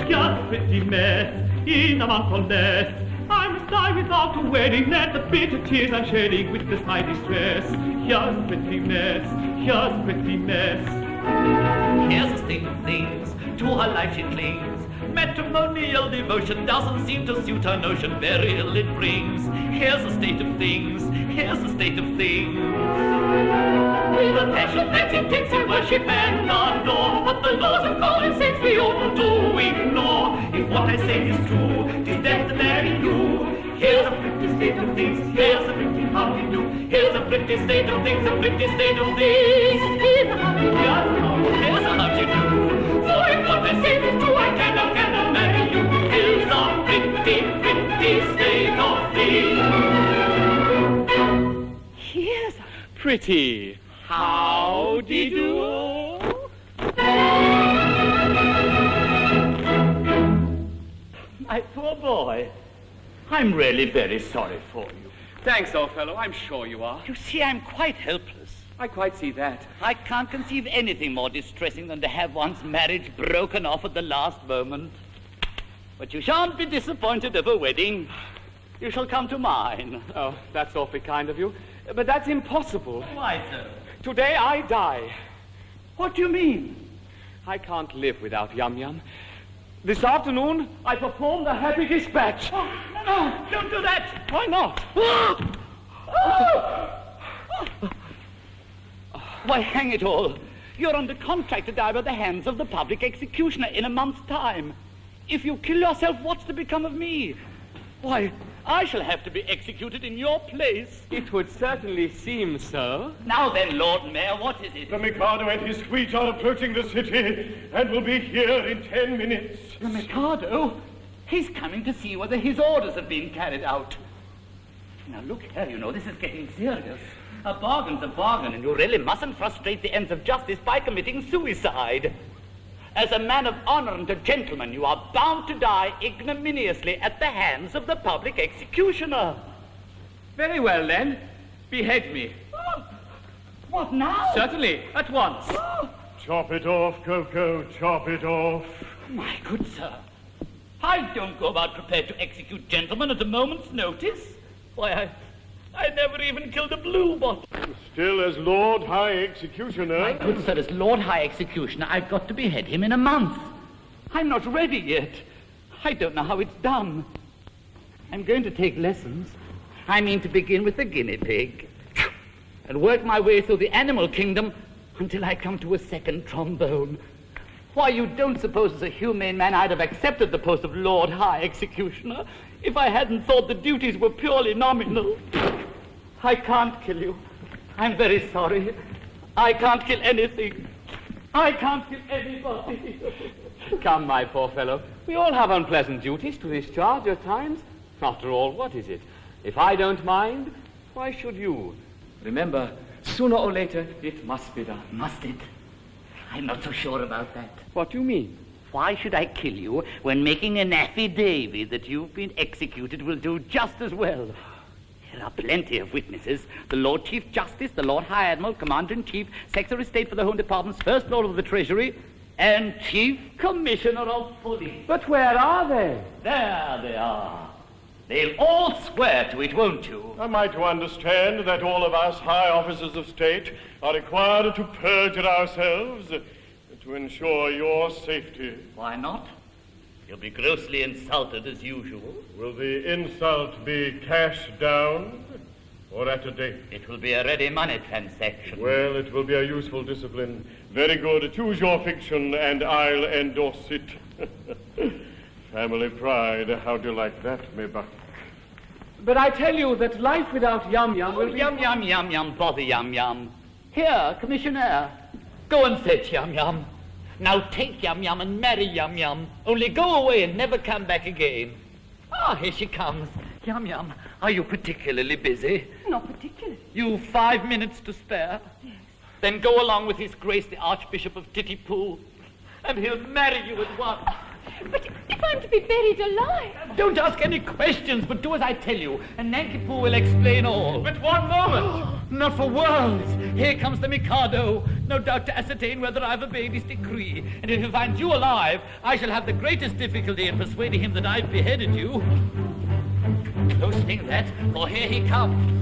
Just pretty mess, in a month or less. I must die without a wedding, let the bitter tears I'm shedding witness my distress. Here's pretty mess, here's pretty mess. Here's the state of things, to her life she clings. Matrimonial devotion doesn't seem to suit her notion, very ill it brings. Here's the state of things, here's the state of things. With a passion that intends to worship and adore, but the laws of common sense we ought to ignore. If what I say is true, 'tis death to marry you. Here's a pretty state of things, here's a pretty how we do. Here's a pretty state of things, a pretty state of things. Here's a how we do, here's a how to do. For if what I say is true, I cannot marry you. Here's a pretty, pretty state of things. Here's a pretty howdy-do. My poor boy. I'm really very sorry for you. Thanks, old fellow. I'm sure you are. You see, I'm quite helpless. I quite see that. I can't conceive anything more distressing than to have one's marriage broken off at the last moment. But you shan't be disappointed of a wedding. You shall come to mine. Oh, that's awfully kind of you. But that's impossible. Why so? Today I die. What do you mean? I can't live without Yum Yum. This afternoon, I perform the Happy Dispatch. Oh, no, don't do that. Why not? Why, hang it all. You're under contract to die by the hands of the public executioner in a month's time. If you kill yourself, what's to become of me? Why, I shall have to be executed in your place. It would certainly seem so. Now then, Lord Mayor, what is it? The Mikado and his suite are approaching the city and will be here in 10 minutes. The Mikado? He's coming to see whether his orders have been carried out. Now, look here, you know, this is getting serious. A bargain's a bargain, and you really mustn't frustrate the ends of justice by committing suicide. As a man of honor and a gentleman, you are bound to die ignominiously at the hands of the public executioner. Very well, then. Behead me. Oh, what now? Certainly, at once. Oh. Chop it off, Coco, chop it off. My good sir, I don't go about prepared to execute gentlemen at a moment's notice. Why, I never even killed a bluebottle. Still, as Lord High Executioner... My good sir, as Lord High Executioner, I've got to behead him in a month. I'm not ready yet. I don't know how it's done. I'm going to take lessons. I mean to begin with the guinea pig and work my way through the animal kingdom until I come to a second trombone. Why, you don't suppose as a humane man I'd have accepted the post of Lord High Executioner if I hadn't thought the duties were purely nominal. I can't kill you. I'm very sorry. I can't kill anything. I can't kill anybody. Come, my poor fellow. We all have unpleasant duties to discharge at times. After all, what is it? If I don't mind, why should you? Remember, sooner or later, it must be done. Must it? I'm not so sure about that. What do you mean? Why should I kill you when making an affidavit that you've been executed will do just as well? There are plenty of witnesses. The Lord Chief Justice, the Lord High Admiral, Commander-in-Chief, Secretary of State for the Home Department's First Lord of the Treasury, and Chief Commissioner of Police. But where are they? There they are. They'll all swear to it, won't you? Am I to understand that all of us high officers of state are required to perjure ourselves to ensure your safety? Why not? You'll be grossly insulted as usual. Will the insult be cash down or at a date? It will be a ready money transaction. Well, it will be a useful discipline. Very good. Choose your fiction and I'll endorse it. Family pride. How do you like that, Maybuck? But I tell you that life without Yum Yum will be... Yum Yum, Yum Yum, bother Yum Yum. Here, Commissioner, go and fetch Yum Yum. Now take Yum Yum and marry Yum Yum. Only go away and never come back again. Ah, here she comes. Yum Yum, are you particularly busy? Not particularly. You've 5 minutes to spare? Yes. Then go along with His Grace the Archbishop of Titipu, and he'll marry you at once. But if I'm to be buried alive... Don't ask any questions, but do as I tell you, and Nanki-Poo will explain all. But one moment! Not for worlds. Here comes the Mikado, no doubt to ascertain whether I've obeyed his decree. And if he finds you alive, I shall have the greatest difficulty in persuading him that I've beheaded you. Close thing that, for here he comes.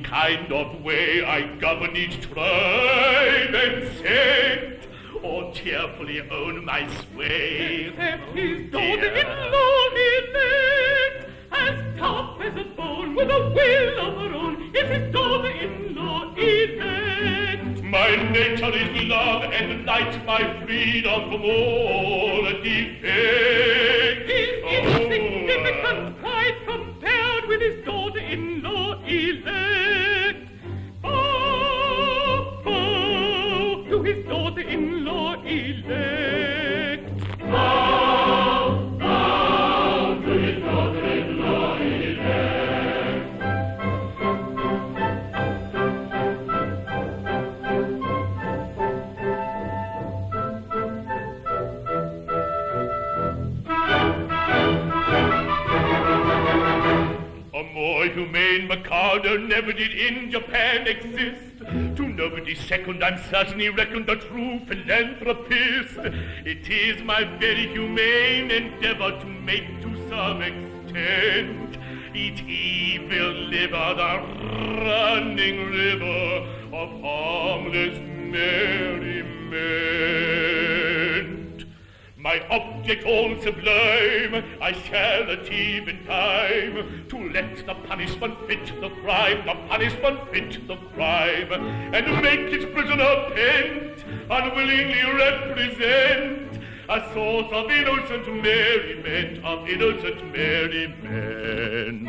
Kind of way I govern each tribe and sect, or cheerfully own my sway. Except his daughter-in-law elect, as tough as a bone with a will of her own, is his daughter-in-law elect. My nature is love and light, my freedom from all defect. He's insignificant, quite compared with his daughter-in-law elect. Bow, bow to his daughter-in-law elect. Bow, bow to his daughter-in-law elect. A more humane Mikado never did in Japan exist. To nobody's second, I'm certainly reckoned a true philanthropist. It is my very humane endeavor to make to some extent each evil liver the running river of harmless merriment. My object object all sublime, I shall achieve in time, to let the punishment fit the crime, the punishment fit the crime, and make its prisoner pent, unwillingly represent a source of innocent merriment, of innocent merriment.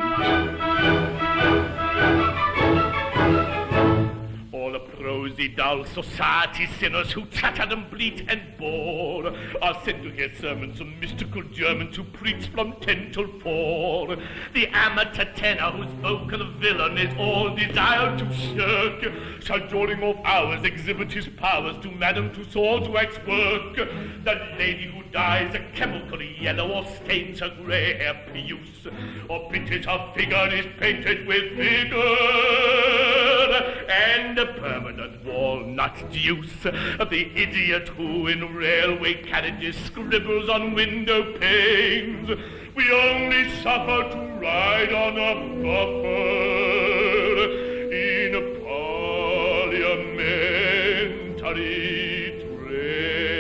All the prosy, dull society sinners who chatter and bleat and bore are sent to hear sermons of mystical Germans who preach from 10 till 4. The amateur tenor whose vocal villain is all desire to shirk shall during off hours exhibit his powers to Madame Tussauds waxwork. The lady who dyes a chemical yellow or stains her grey hair puce or pinches her figure is painted with vigour and a permanent walnut juice. The idiot who in railway carriages scribbles on window panes. We only suffer to ride on a buffer in a parliamentary trade.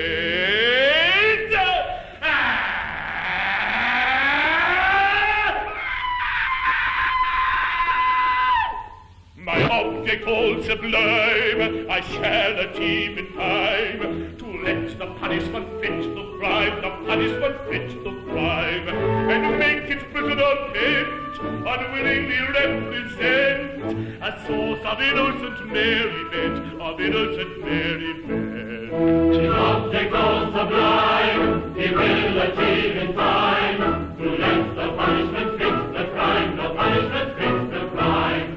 My object all sublime, I shall achieve in time, to let the punishment fit the crime, the punishment fit the crime, and make its prisoner pent, unwillingly represent a source of innocent merriment, of innocent merriment. His object all sublime, he will achieve in time, to let the punishment fit the crime, the punishment fit the crime.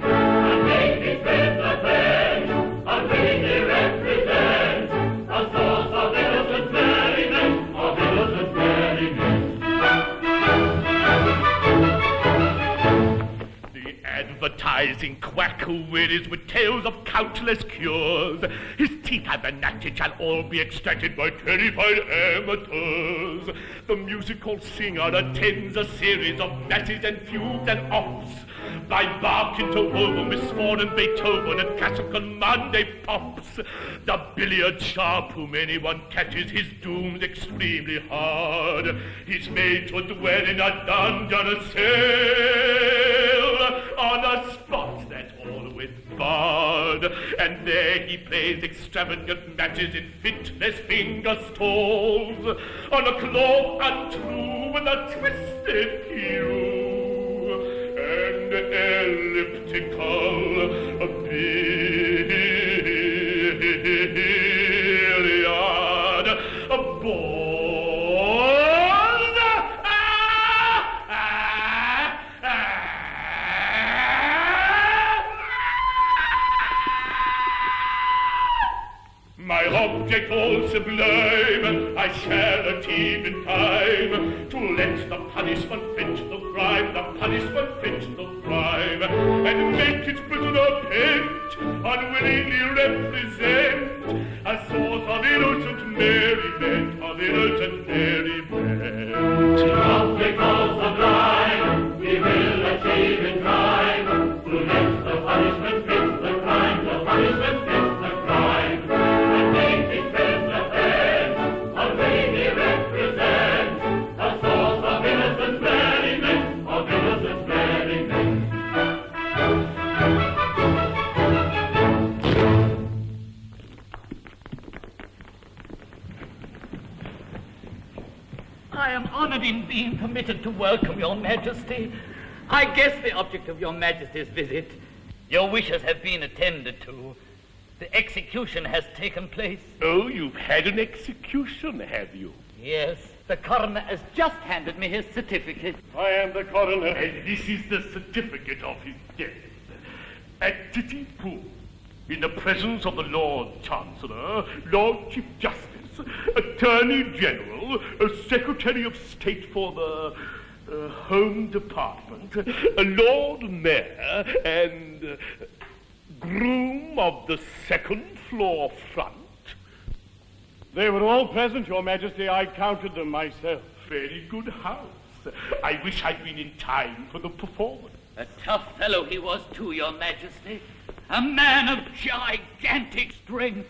Advertising quack who wearies with tales of countless cures, his teeth and vernacular shall all be extracted by terrified amateurs. The musical singer attends a series of masses and fugues and ops. By Bach into Wolfgang, Miss Ford and Beethoven and classical Monday pops. The billiard sharp whom anyone catches his doom's extremely hard. He's made to dwell in a dungeon cell on a spot that's always barred, and there he plays extravagant matches in fitless finger stalls on a cloth untrue with a twisted hue and elliptical billiard balls. My object all sublime, I shall achieve in time, to let the punishment fit the crime, the punishment fit the crime, and make its prisoner pent, unwillingly represent a source of innocent merriment, of innocent merriment. His object all sublime, he will achieve in time, to let the punishment fit the crime, the punishment fit the crime. I am honored in being permitted to welcome your majesty. I guess the object of your majesty's visit. Your wishes have been attended to. The execution has taken place. Oh, you've had an execution, have you? Yes, the coroner has just handed me his certificate. I am the coroner. And this is the certificate of his death. At Titipu, in the presence of the Lord Chancellor, Lord Chief Justice, Attorney General, Secretary of State for the Home Department, Lord Mayor, and groom of the second floor front. They were all present, Your Majesty. I counted them myself. Very good house. I wish I'd been in time for the performance. A tough fellow he was too, Your Majesty. A man of gigantic strength.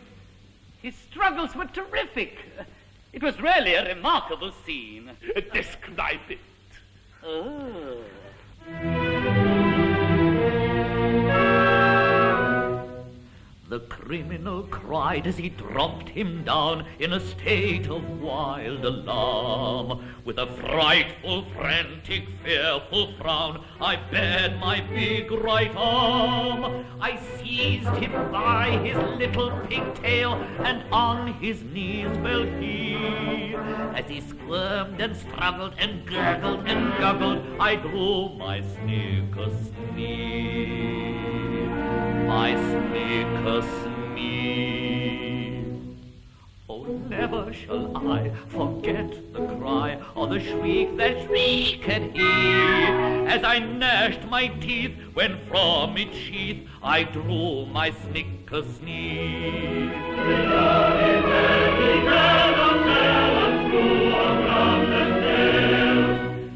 His struggles were terrific. It was really a remarkable scene. Describe it. Oh. The criminal cried as he dropped him down in a state of wild alarm. With a frightful, frantic, fearful frown, I bared my big right arm. I seized him by his little pigtail, and on his knees fell he. As he squirmed and struggled and gurgled and guggled, I drew my sneak-a-snee. My sneak-a-snee. Oh, never shall I forget the cry or the shriek that shrieked he, as I gnashed my teeth when from its sheath I drew my sneak-a-snee.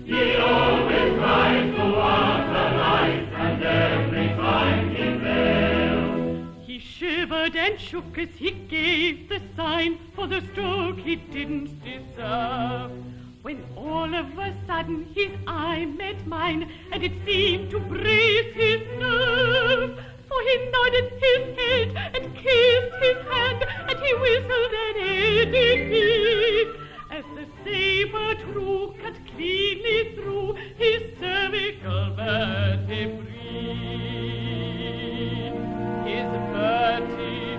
He always tries to us alive, and every time he fails. He shivered and shook as he gave the sign for the stroke he didn't deserve. When all of a sudden his eye met mine, and it seemed to brace his nerve. For he nodded his head and kissed his hand, and he whistled an eddy as the saber true cut cleanly through his cervical vertebrae. His vertebrae.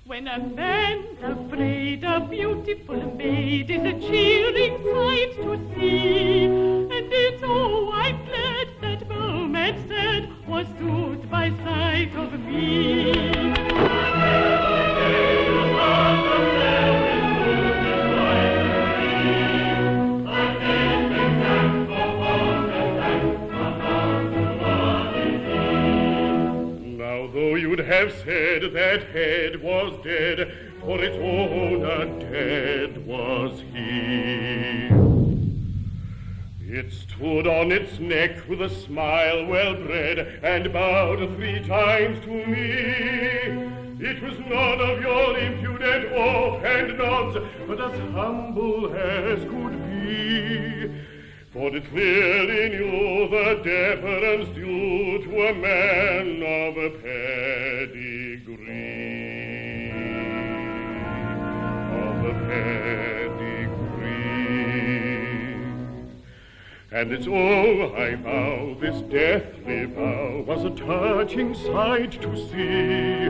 When a man's afraid, a beautiful maid is a cheering sight to see. And it's oh, I'm glad that moment sad was stood by side of me. Though you'd have said that head was dead, for its owner dead was he. It stood on its neck with a smile well-bred, and bowed 3 times to me. It was none of your impudent offhand nods, but as humble as could be. For it clearly knew the deference due to a man of a pedigree. Of a pedigree. And its oh, I vow, this deathly vow was a touching sight to see.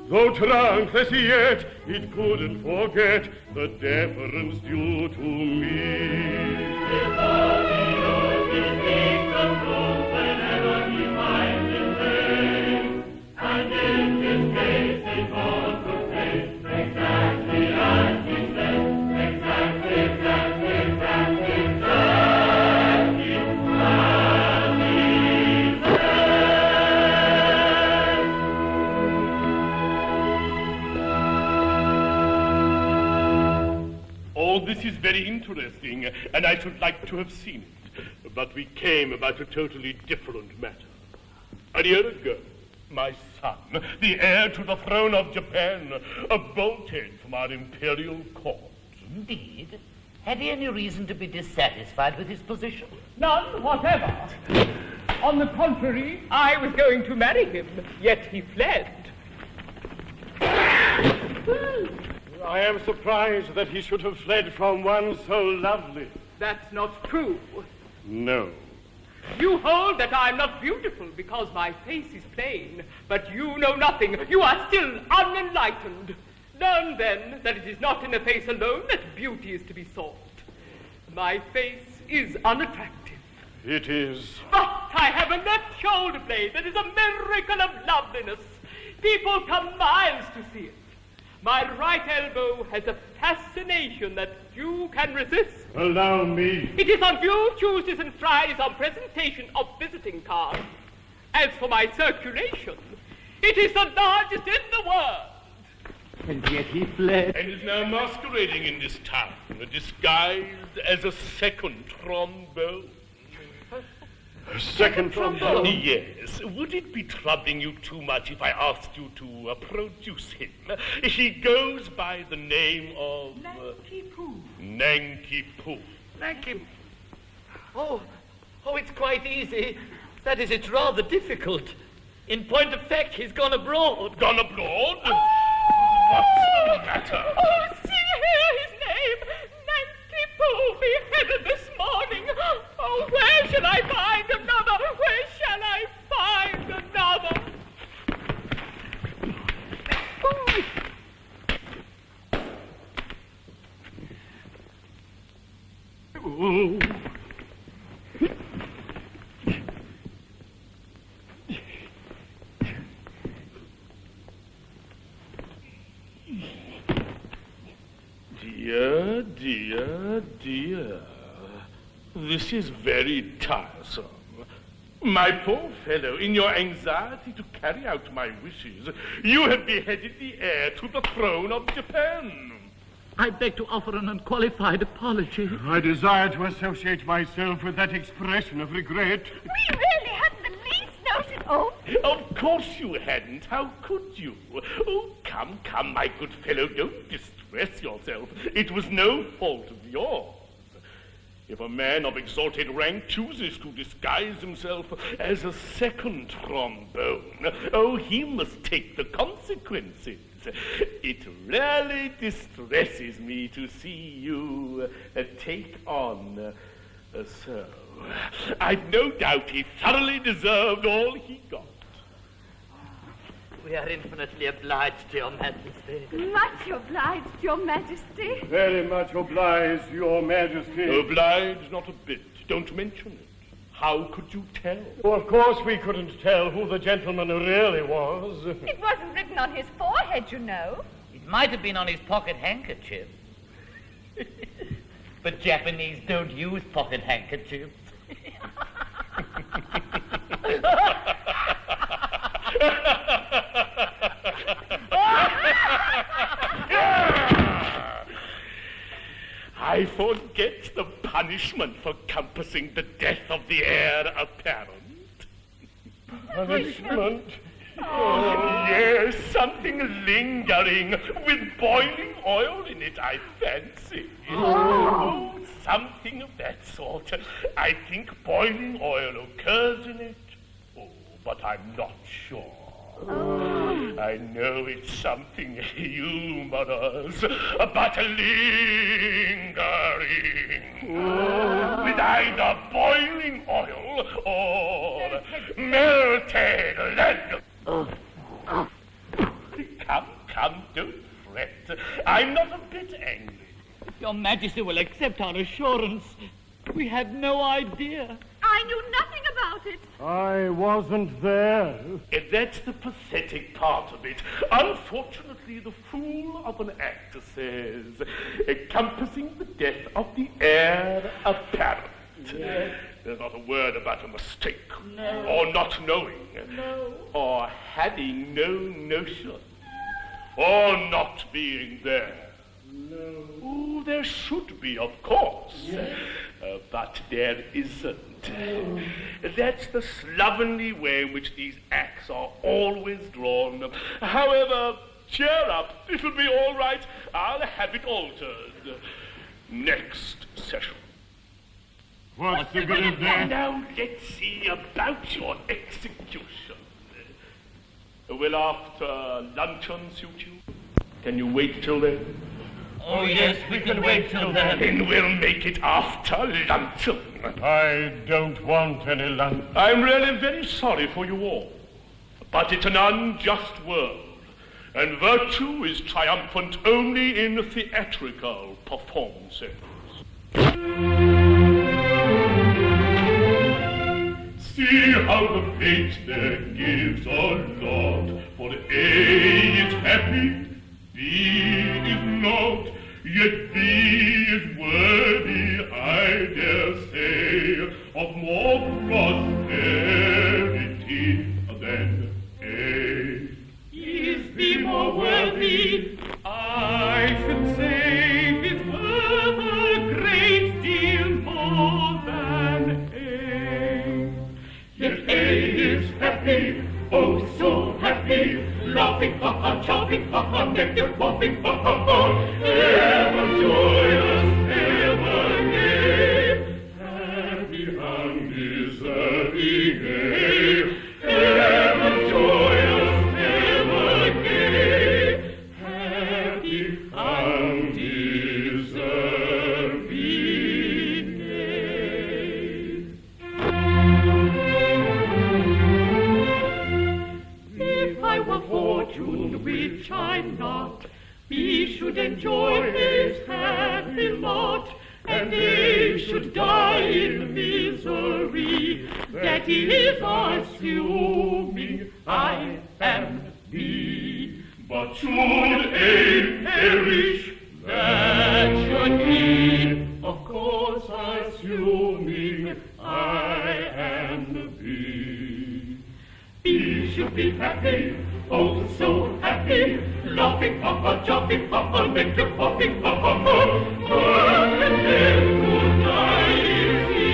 Though trunkless yet, it couldn't forget the deference due to me. And in this case it all took place exactly as he said. Exactly as he said. All this is very interesting, and I should like to have seen it. But we came about a totally different matter. A year ago, my son, the heir to the throne of Japan, bolted from our imperial court. Indeed. Had he any reason to be dissatisfied with his position? None whatever. On the contrary, I was going to marry him, yet he fled. I am surprised that he should have fled from one so lovely. That's not true. No. You hold that I'm not beautiful because my face is plain, but you know nothing. You are still unenlightened. Learn, then, that it is not in the face alone that beauty is to be sought. My face is unattractive. It is. But I have a left shoulder blade that is a miracle of loveliness. People come miles to see it. My right elbow has a fascination that few can resist. Allow me. It is on few Tuesdays and Fridays on presentation of visiting cards. As for my circulation, it is the largest in the world. And yet he fled. And is now masquerading in this town, disguised as a second trombone. Second trombone? Yes. Would it be troubling you too much if I asked you to produce him? He goes by the name of... Nanky Poo. Nanky Poo. Nanky... Oh, it's quite easy. That is, it's rather difficult. In point of fact, he's gone abroad. Gone abroad? Oh! What's the matter? Oh, see here his name. Nanky Poo beheaded this morning. Oh, where shall I find another? Where shall I find another? Oh. Dear, dear, dear. This is very tiresome. My poor fellow, in your anxiety to carry out my wishes, you have beheaded the heir to the throne of Japan. I beg to offer an unqualified apology. I desire to associate myself with that expression of regret. We really hadn't the least notion. Oh, Of course you hadn't. How could you? Oh, come, my good fellow, don't distress yourself. It was no fault of yours. If a man of exalted rank chooses to disguise himself as a second trombone, oh, he must take the consequences. It really distresses me to see you take on so. I've no doubt he thoroughly deserved all he got. We are infinitely obliged to your majesty. Much obliged, Your Majesty. Very much obliged, Your Majesty. Obliged, not a bit. Don't mention it. How could you tell? Well, of course we couldn't tell who the gentleman really was. it wasn't written on his forehead, you know. It might have been on his pocket handkerchief. But Japanese don't use pocket handkerchiefs. I forget the punishment for compassing the death of the heir apparent. Punishment? Yes, something lingering with boiling oil in it, I fancy. Oh, something of that sort. I think boiling oil occurs in it. Oh, but I'm not sure. I know it's something humorous, but lingering. With either boiling oil or melted lead. Come, don't fret. I'm not a bit angry. Your Majesty will accept our assurance. We had no idea. I knew nothing about it. I wasn't there. And that's the pathetic part of it. Unfortunately, the fool of an actor says, encompassing the death of the heir apparent. Yes. There's not a word about a mistake, or not knowing, or having no notion, or not being there. Oh, there should be, of course, but there isn't. That's the slovenly way in which these acts are always drawn. However, cheer up, it'll be all right. I'll have it altered. Next session. What's the good of that? Now, let's see about your execution. Will after luncheon suit you? Can you wait till then? Oh, yes, we can wait till then. Then we'll make it after luncheon. I don't want any lunch. I'm really very sorry for you all. But it's an unjust world. And virtue is triumphant only in theatrical performances. See how the fate there gives a lot. For A is happy, B is not. Yet B is worthy, I dare say, of more prosperity than A. Is B more worthy? I should say he's worth a great deal more than A. oh so happy, laughing, ha ha, chopping, ha ha, nectar popping, ha ha ha, ever joyous, ever gay, happy and deserving gay, ever joyous, ever gay, happy and deserving gay. If I were fortune, which I'm not, he should enjoy his happy lot, and they should die in misery. That is assuming I am me. But should A perish, that should be, of course, assuming I am B. B should be happy, oh so happy, laughing, ha-ha, jumping, ha-ha, nectar popping, ha-ha-ha, and then to die is he,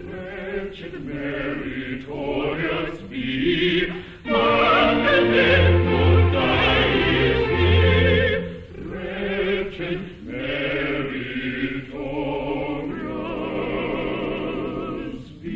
wretched meritorious be, and then to die is he, wretched meritorious be.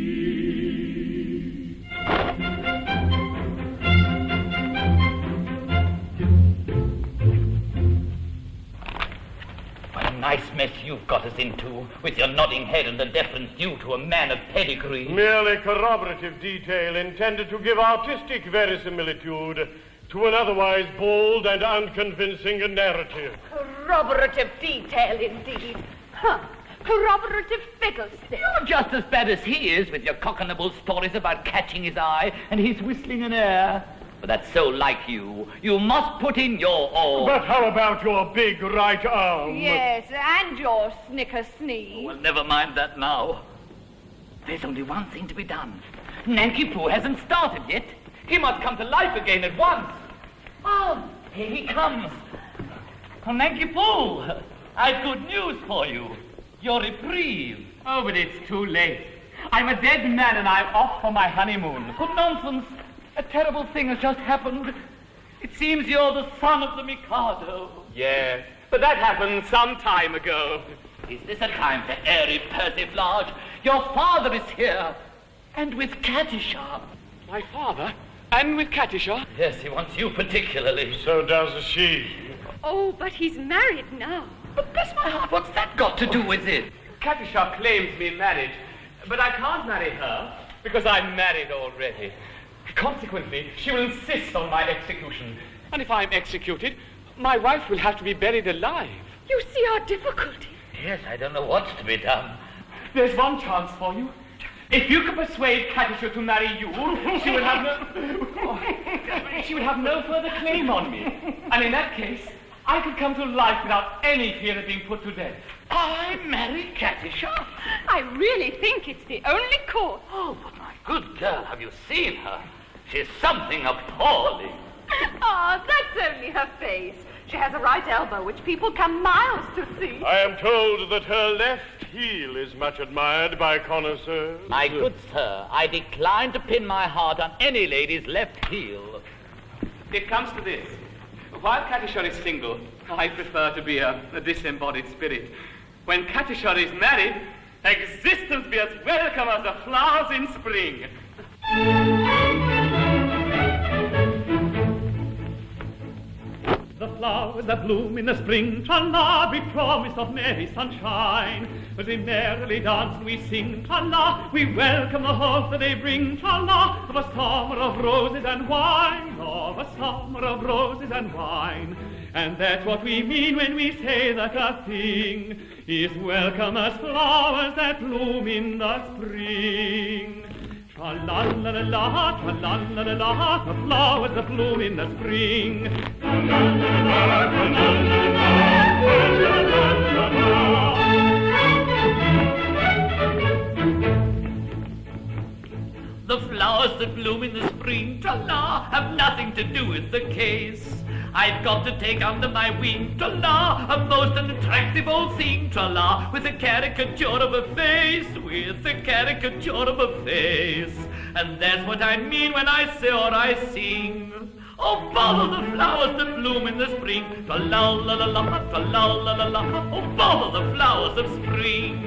Nice mess you've got us into, with your nodding head and the deference due to a man of pedigree. Merely corroborative detail intended to give artistic verisimilitude to an otherwise bold and unconvincing narrative. Corroborative detail, indeed. Huh. Corroborative figures. You're just as bad as he is with your cock-and-a-bull stories about catching his eye and his whistling an air. But that's so like you. You must put in your all. But how about your big right arm? Yes, and your snicker-snee. Well, never mind that now. There's only one thing to be done. Nanky Poo hasn't started yet. He must come to life again at once. Oh, here he comes. Oh, Nanky Poo, I've good news for you. Your reprieve. Oh, but it's too late. I'm a dead man and I'm off for my honeymoon. Oh, nonsense. A terrible thing has just happened. It seems you're the son of the Mikado. Yes, but that happened some time ago. Is this a time for airy persiflage? Your father is here, and with Katisha. My father? And with Katisha? Yes, he wants you particularly. So does she. Oh, but he's married now. But bless my heart, what's that got to do with it? Katisha claims me marriage, but I can't marry her because I'm married already. Consequently, she will insist on my execution. And if I'm executed, my wife will have to be buried alive. You see our difficulty. Yes, I don't know what's to be done. There's one chance for you. If you can persuade Katisha to marry you, she will have no further claim on me. And in that case, I could come to life without any fear of being put to death. I marry Katisha? I really think it's the only course. Oh, but my good girl, have you seen her? She's something appalling. Ah, that's only her face. She has a right elbow, which people come miles to see. I am told that her left heel is much admired by connoisseurs. My good sir, I decline to pin my heart on any lady's left heel. It comes to this. While Katisha is single, I prefer to be a disembodied spirit. When Katisha is married, existence be as welcome as the flowers in spring. The flowers that bloom in the spring, tra-la, bring promise of merry sunshine. As we merrily dance and we sing, tra-la, we welcome the hope that they bring, tra-la, of a summer of roses and wine, of a summer of roses and wine. And that's what we mean when we say that a thing is welcome as flowers that bloom in the spring. Tra-la-la-la-la, tra-la-la-la-la, the flowers that bloom in the spring. Tra-la-la-la, tra-la-la-la, tra-la-la-la-la. The flowers that bloom in the spring, tra-la, have nothing to do with the case. I've got to take under my wing, tra-la, a most unattractive old thing, tra-la, with a caricature of a face, with a caricature of a face. and that's what I mean when I say or I sing. Oh, bother the flowers that bloom in the spring, tra-la-la-la-la, tra-la-la-la-la. Oh, bother the flowers of spring.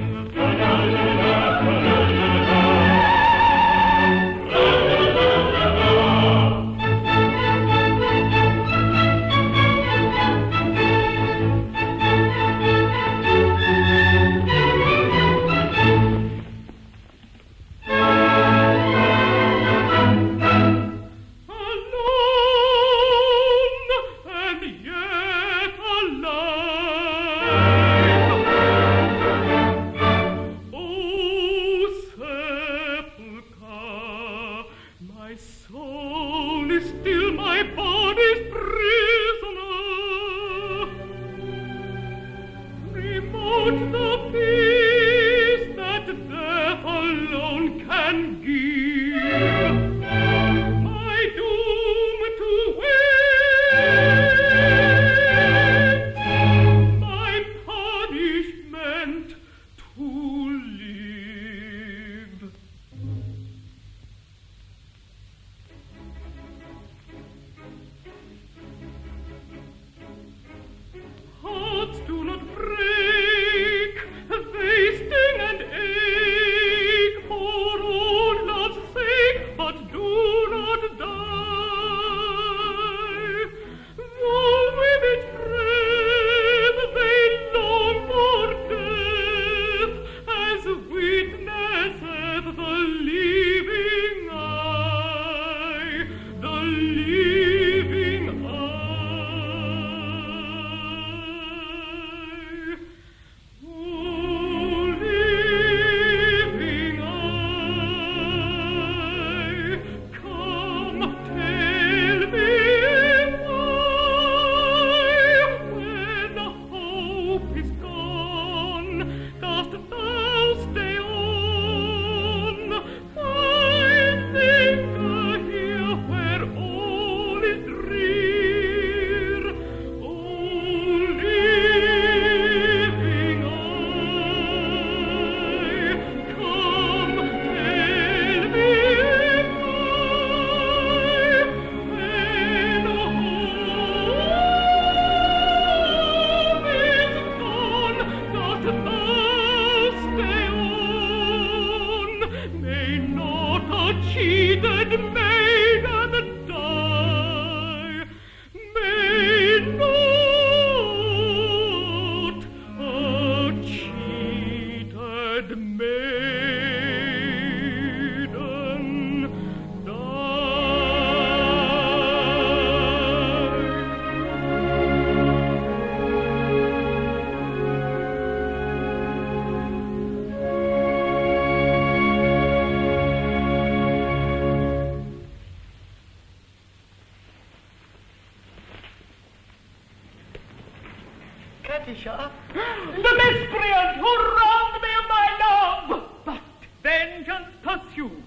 The miscreant who robbed me of my love! But vengeance pursues.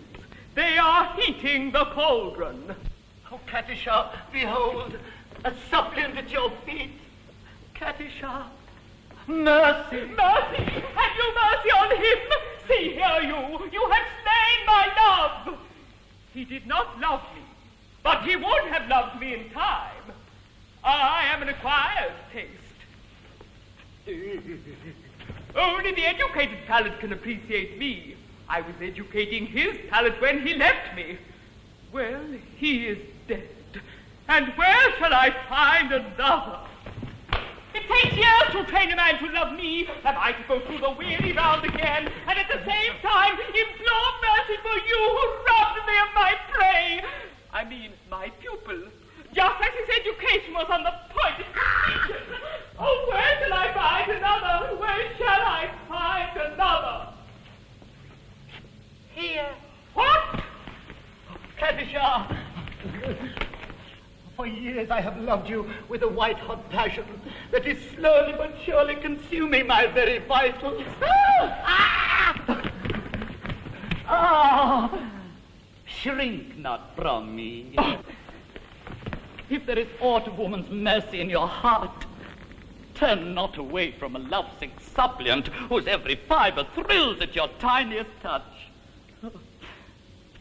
They are heating the cauldron. Oh, Katisha, behold, a suppliant at your feet. Katisha, mercy. Mercy? Have you mercy on him? See here, you have slain my love. He did not love me, but he would have loved me in time. I am an acquired taste. Only the educated palate can appreciate me. I was educating his palate when he left me. Well, he is dead. And where shall I find another? It takes years to train a man to love me. Am I to go through the weary round again, and at the same time implore mercy for you who robbed me of my prey? I mean, my pupil. Just as his education was on the point of completion. Oh, where shall I find another? Where shall I find another? Here. What? Katisha, for years I have loved you with a white-hot passion that is slowly but surely consuming my very vitals. Shrink not from me. If there is aught of woman's mercy in your heart, turn not away from a lovesick suppliant whose every fibre thrills at your tiniest touch.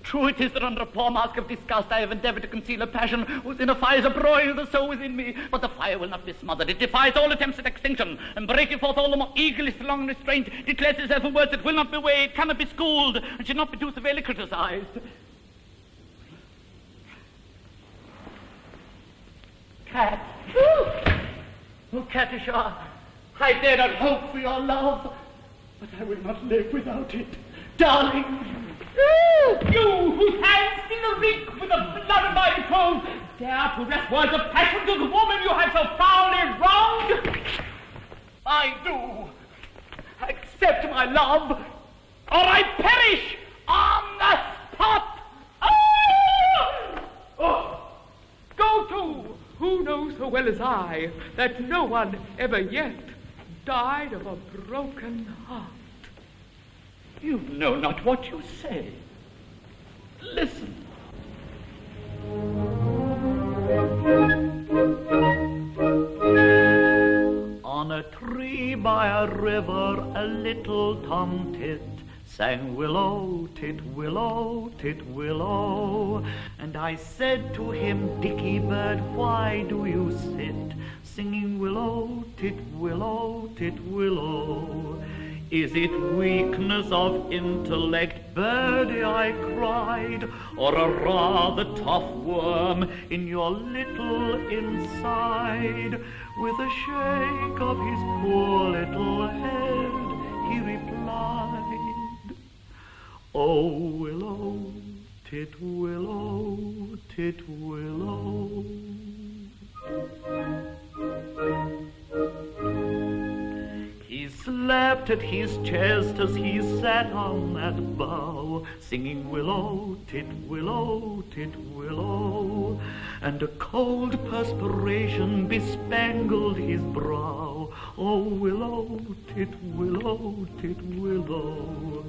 True it is that under a poor mask of disgust I have endeavoured to conceal a passion whose inner fires are broiled the soul within me. But the fire will not be smothered. It defies all attempts at extinction, and breaking forth all the more eagerly so long restraint, declares itself in words that will not be weighed, cannot be schooled, and should not be too severely criticised. Cat. Oh, Katisha, I dare not hope for your love, but I will not live without it. Darling! You, whose hands still reek with the blood of my betrothed, dare to wrest words of passion to the woman you have so foully wronged? I do. Accept my love, or I perish on the spot. Go to. Who knows so well as I that no one ever yet died of a broken heart? You know not what you say. Listen. On a tree by a river, a little tomtit sang willow, tit, willow, tit, willow. And I said to him, Dicky bird, why do you sit singing willow, tit, willow, tit, willow? Is it weakness of intellect, birdie, I cried, or a rather tough worm in your little inside? With a shake of his poor little head, he replied, oh, willow, tit, willow, tit, willow. He slapped at his chest as he sat on that bough, singing willow, tit, willow, tit, willow. And a cold perspiration bespangled his brow. Oh, willow, tit, willow, tit, willow.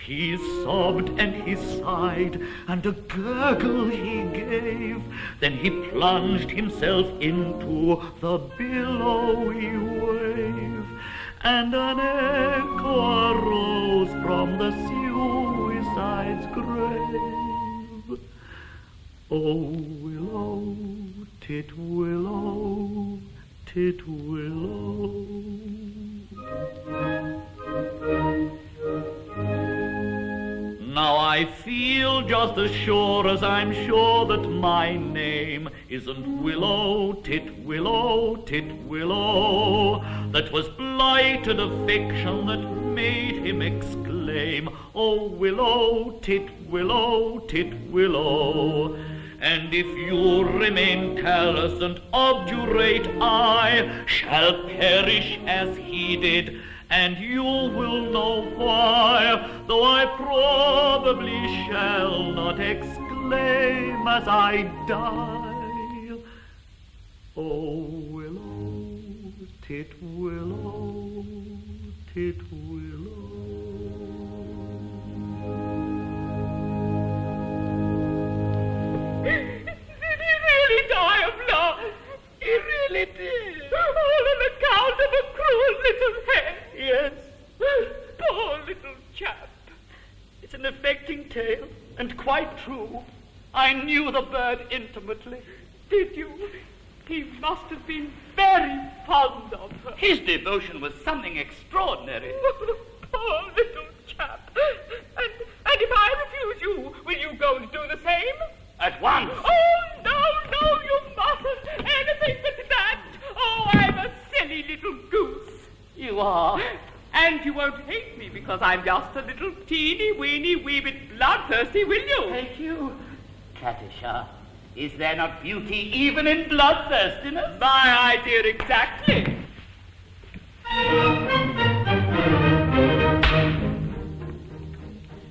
He sobbed and he sighed, and a gurgle he gave. Then he plunged himself into the billowy wave, and an echo arose from the suicide's grave. Oh, willow, tit, willow, tit, willow. Now I feel just as sure as I'm sure that my name isn't Willow, tit, willow, tit, willow. That was blighted affection that made him exclaim, oh, willow, tit, willow, tit, willow. And if you remain callous and obdurate, I shall perish as he did, and you will know why, though I probably shall not exclaim as I die. Oh, willow, tit, willow, tit, willow. Did he really die of love? He really did. All on account of a cruel little head. Yes. Poor little chap. It's an affecting tale, and quite true. I knew the bird intimately. Did you? He must have been very fond of her. His devotion was something extraordinary. Poor little chap. And if I refuse you, will you go and do the same? At once. Oh, no, you mustn't. Anything but that. Oh, I'm a silly little goose. You are. And you won't hate me because I'm just a little teeny-weeny wee bit bloodthirsty, will you? Thank you. Katisha, is there not beauty even in bloodthirstiness? My idea exactly.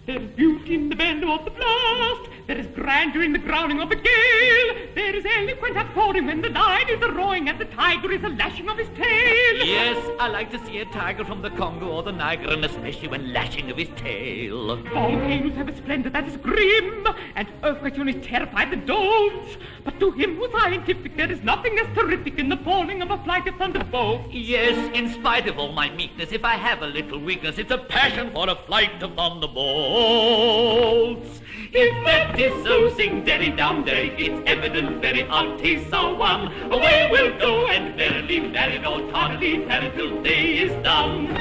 There's beauty in the bend of the blast. There is grandeur in the growling of the gale. There is eloquent outpouring when the lion is a-roaring and the tiger is a-lashing of his tail. Yes, I like to see a tiger from the Congo or the Niger, and especially when lashing of his tail. Volcanoes have a splendor that is grim, and earthquakes only terrify the dogs. But to him who's scientific, there is nothing as terrific in the falling of a flight of thunderbolts. Yes, in spite of all my meekness, if I have a little weakness, it's a passion for a flight of thunderbolts. If that is so, sing derry down derry, it's evident very odd 'tis so one. Away we'll go and merrily marry, no tardily tarry till day is done.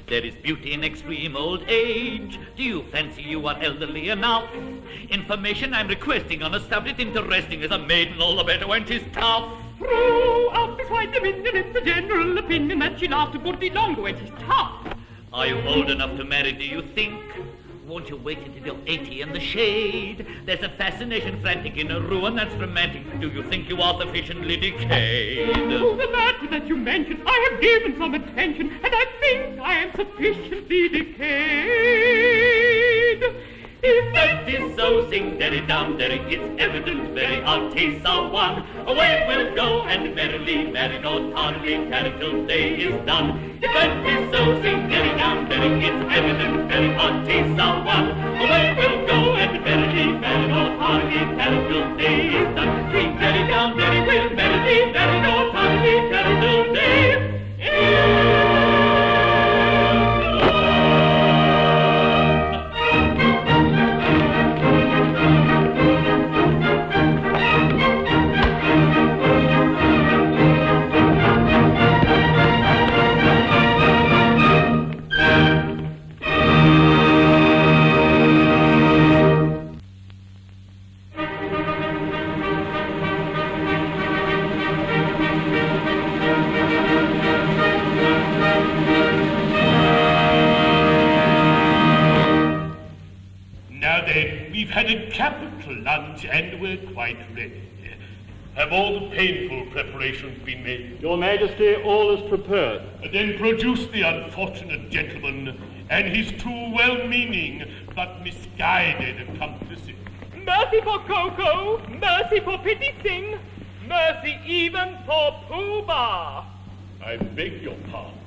There is beauty in extreme old age. Do you fancy you are elderly enough? Information I'm requesting on a subject interesting as a maiden all the better when 'tis tough. True, of this wide dominion, it's the general opinion that she'll have to put it longer when she's tough. Are you old enough to marry, do you think? Won't you wait until you're 80 in the shade? There's a fascination frantic in a ruin that's romantic. Do you think you are sufficiently decayed? To the matter that you mentioned, I have given some attention, and I think I am sufficiently decayed. If that is so, sing derry down derry, it's evident very odd 'tis so one. Away we'll go and merrily marry, no tardily tarry till day is done. If that is so, sing derry down derry, it's evident very odd 'tis so one. Away we'll go and merrily marry, no tardily tarry till day is done. Sing derry down derry, we'll merrily marry, no tardily tarry till day is done. We've had a capital lunch and we're quite ready. Have all the painful preparations been made? Your Majesty, all is prepared. Then produce the unfortunate gentleman and his too well-meaning but misguided accomplices. Mercy for Coco, mercy for Pitty Sing, mercy even for Pooh Bah. I beg your pardon.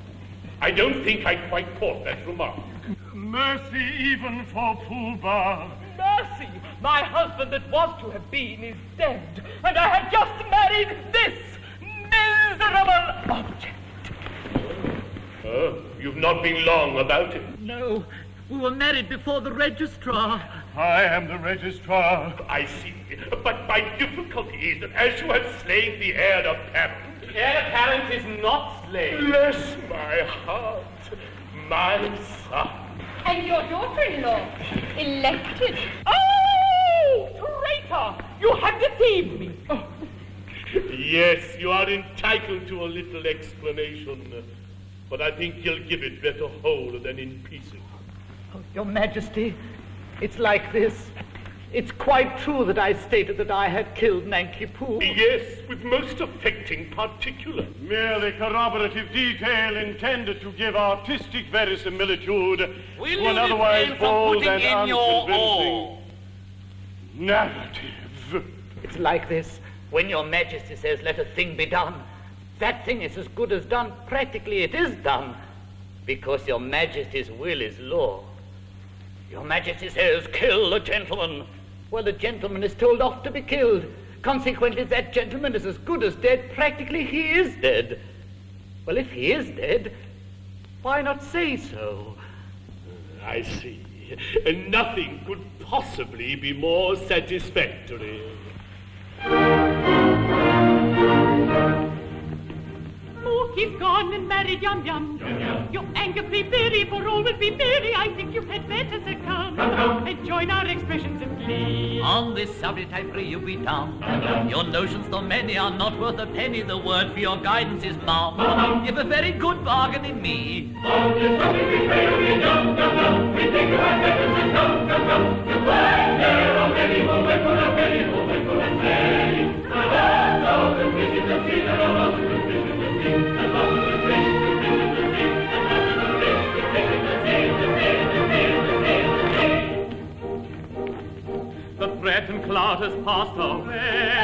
I don't think I quite caught that remark. Mercy even for Pooh Bah. Mercy, my husband that was to have been is dead, and I have just married this miserable object. Oh, you've not been long about it. No, we were married before the registrar. I am the registrar. I see, but my difficulty is that as you have slain the heir apparent... The heir apparent is not slain. Bless my heart, my son. And your daughter-in-law, elected. Oh, traitor! You have deceived me. Oh. Yes, you are entitled to a little explanation, but I think you'll give it better whole than in pieces. Oh, Your Majesty, it's like this. It's quite true that I stated that I had killed Nanki Poo. Yes, with most affecting particulars. Merely corroborative detail intended to give artistic verisimilitude to an otherwise bold and unconvincing narrative. It's like this. When Your Majesty says let a thing be done, that thing is as good as done. Practically it is done, because Your Majesty's will is law. Your Majesty says kill a gentleman. Well, the gentleman is told off to be killed. Consequently, that gentleman is as good as dead. Practically, he is dead. Well, if he is dead, why not say so? I see. And nothing could possibly be more satisfactory. Mookie's gone and married Yum Yum. Your anger-free theory for all will be merry. I think you had better succumb and join our expressions of glee. On this subject, I pray you be dumb. Your notions, though many, are not worth a penny. The word for your guidance is mum. You've a very good bargain in me. On this subject, we pray you be dumb. We think you had better succumb. You find there are many who wait for a penny, who wait for a penny. That's all the wishes of sin and all the wishes of sin. And all the wishes of sin, and all the wishes of sin, The threat and cloud has passed away.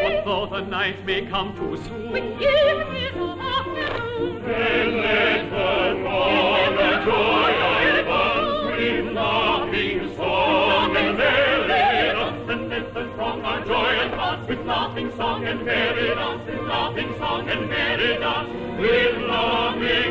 What though the night may come too soon? With evening of afternoon. Then let the dawn of joy of us with laughing song and merry dance, and let the throng our joy and us laughing song and merry dance, with laughing song and merry dance, with love.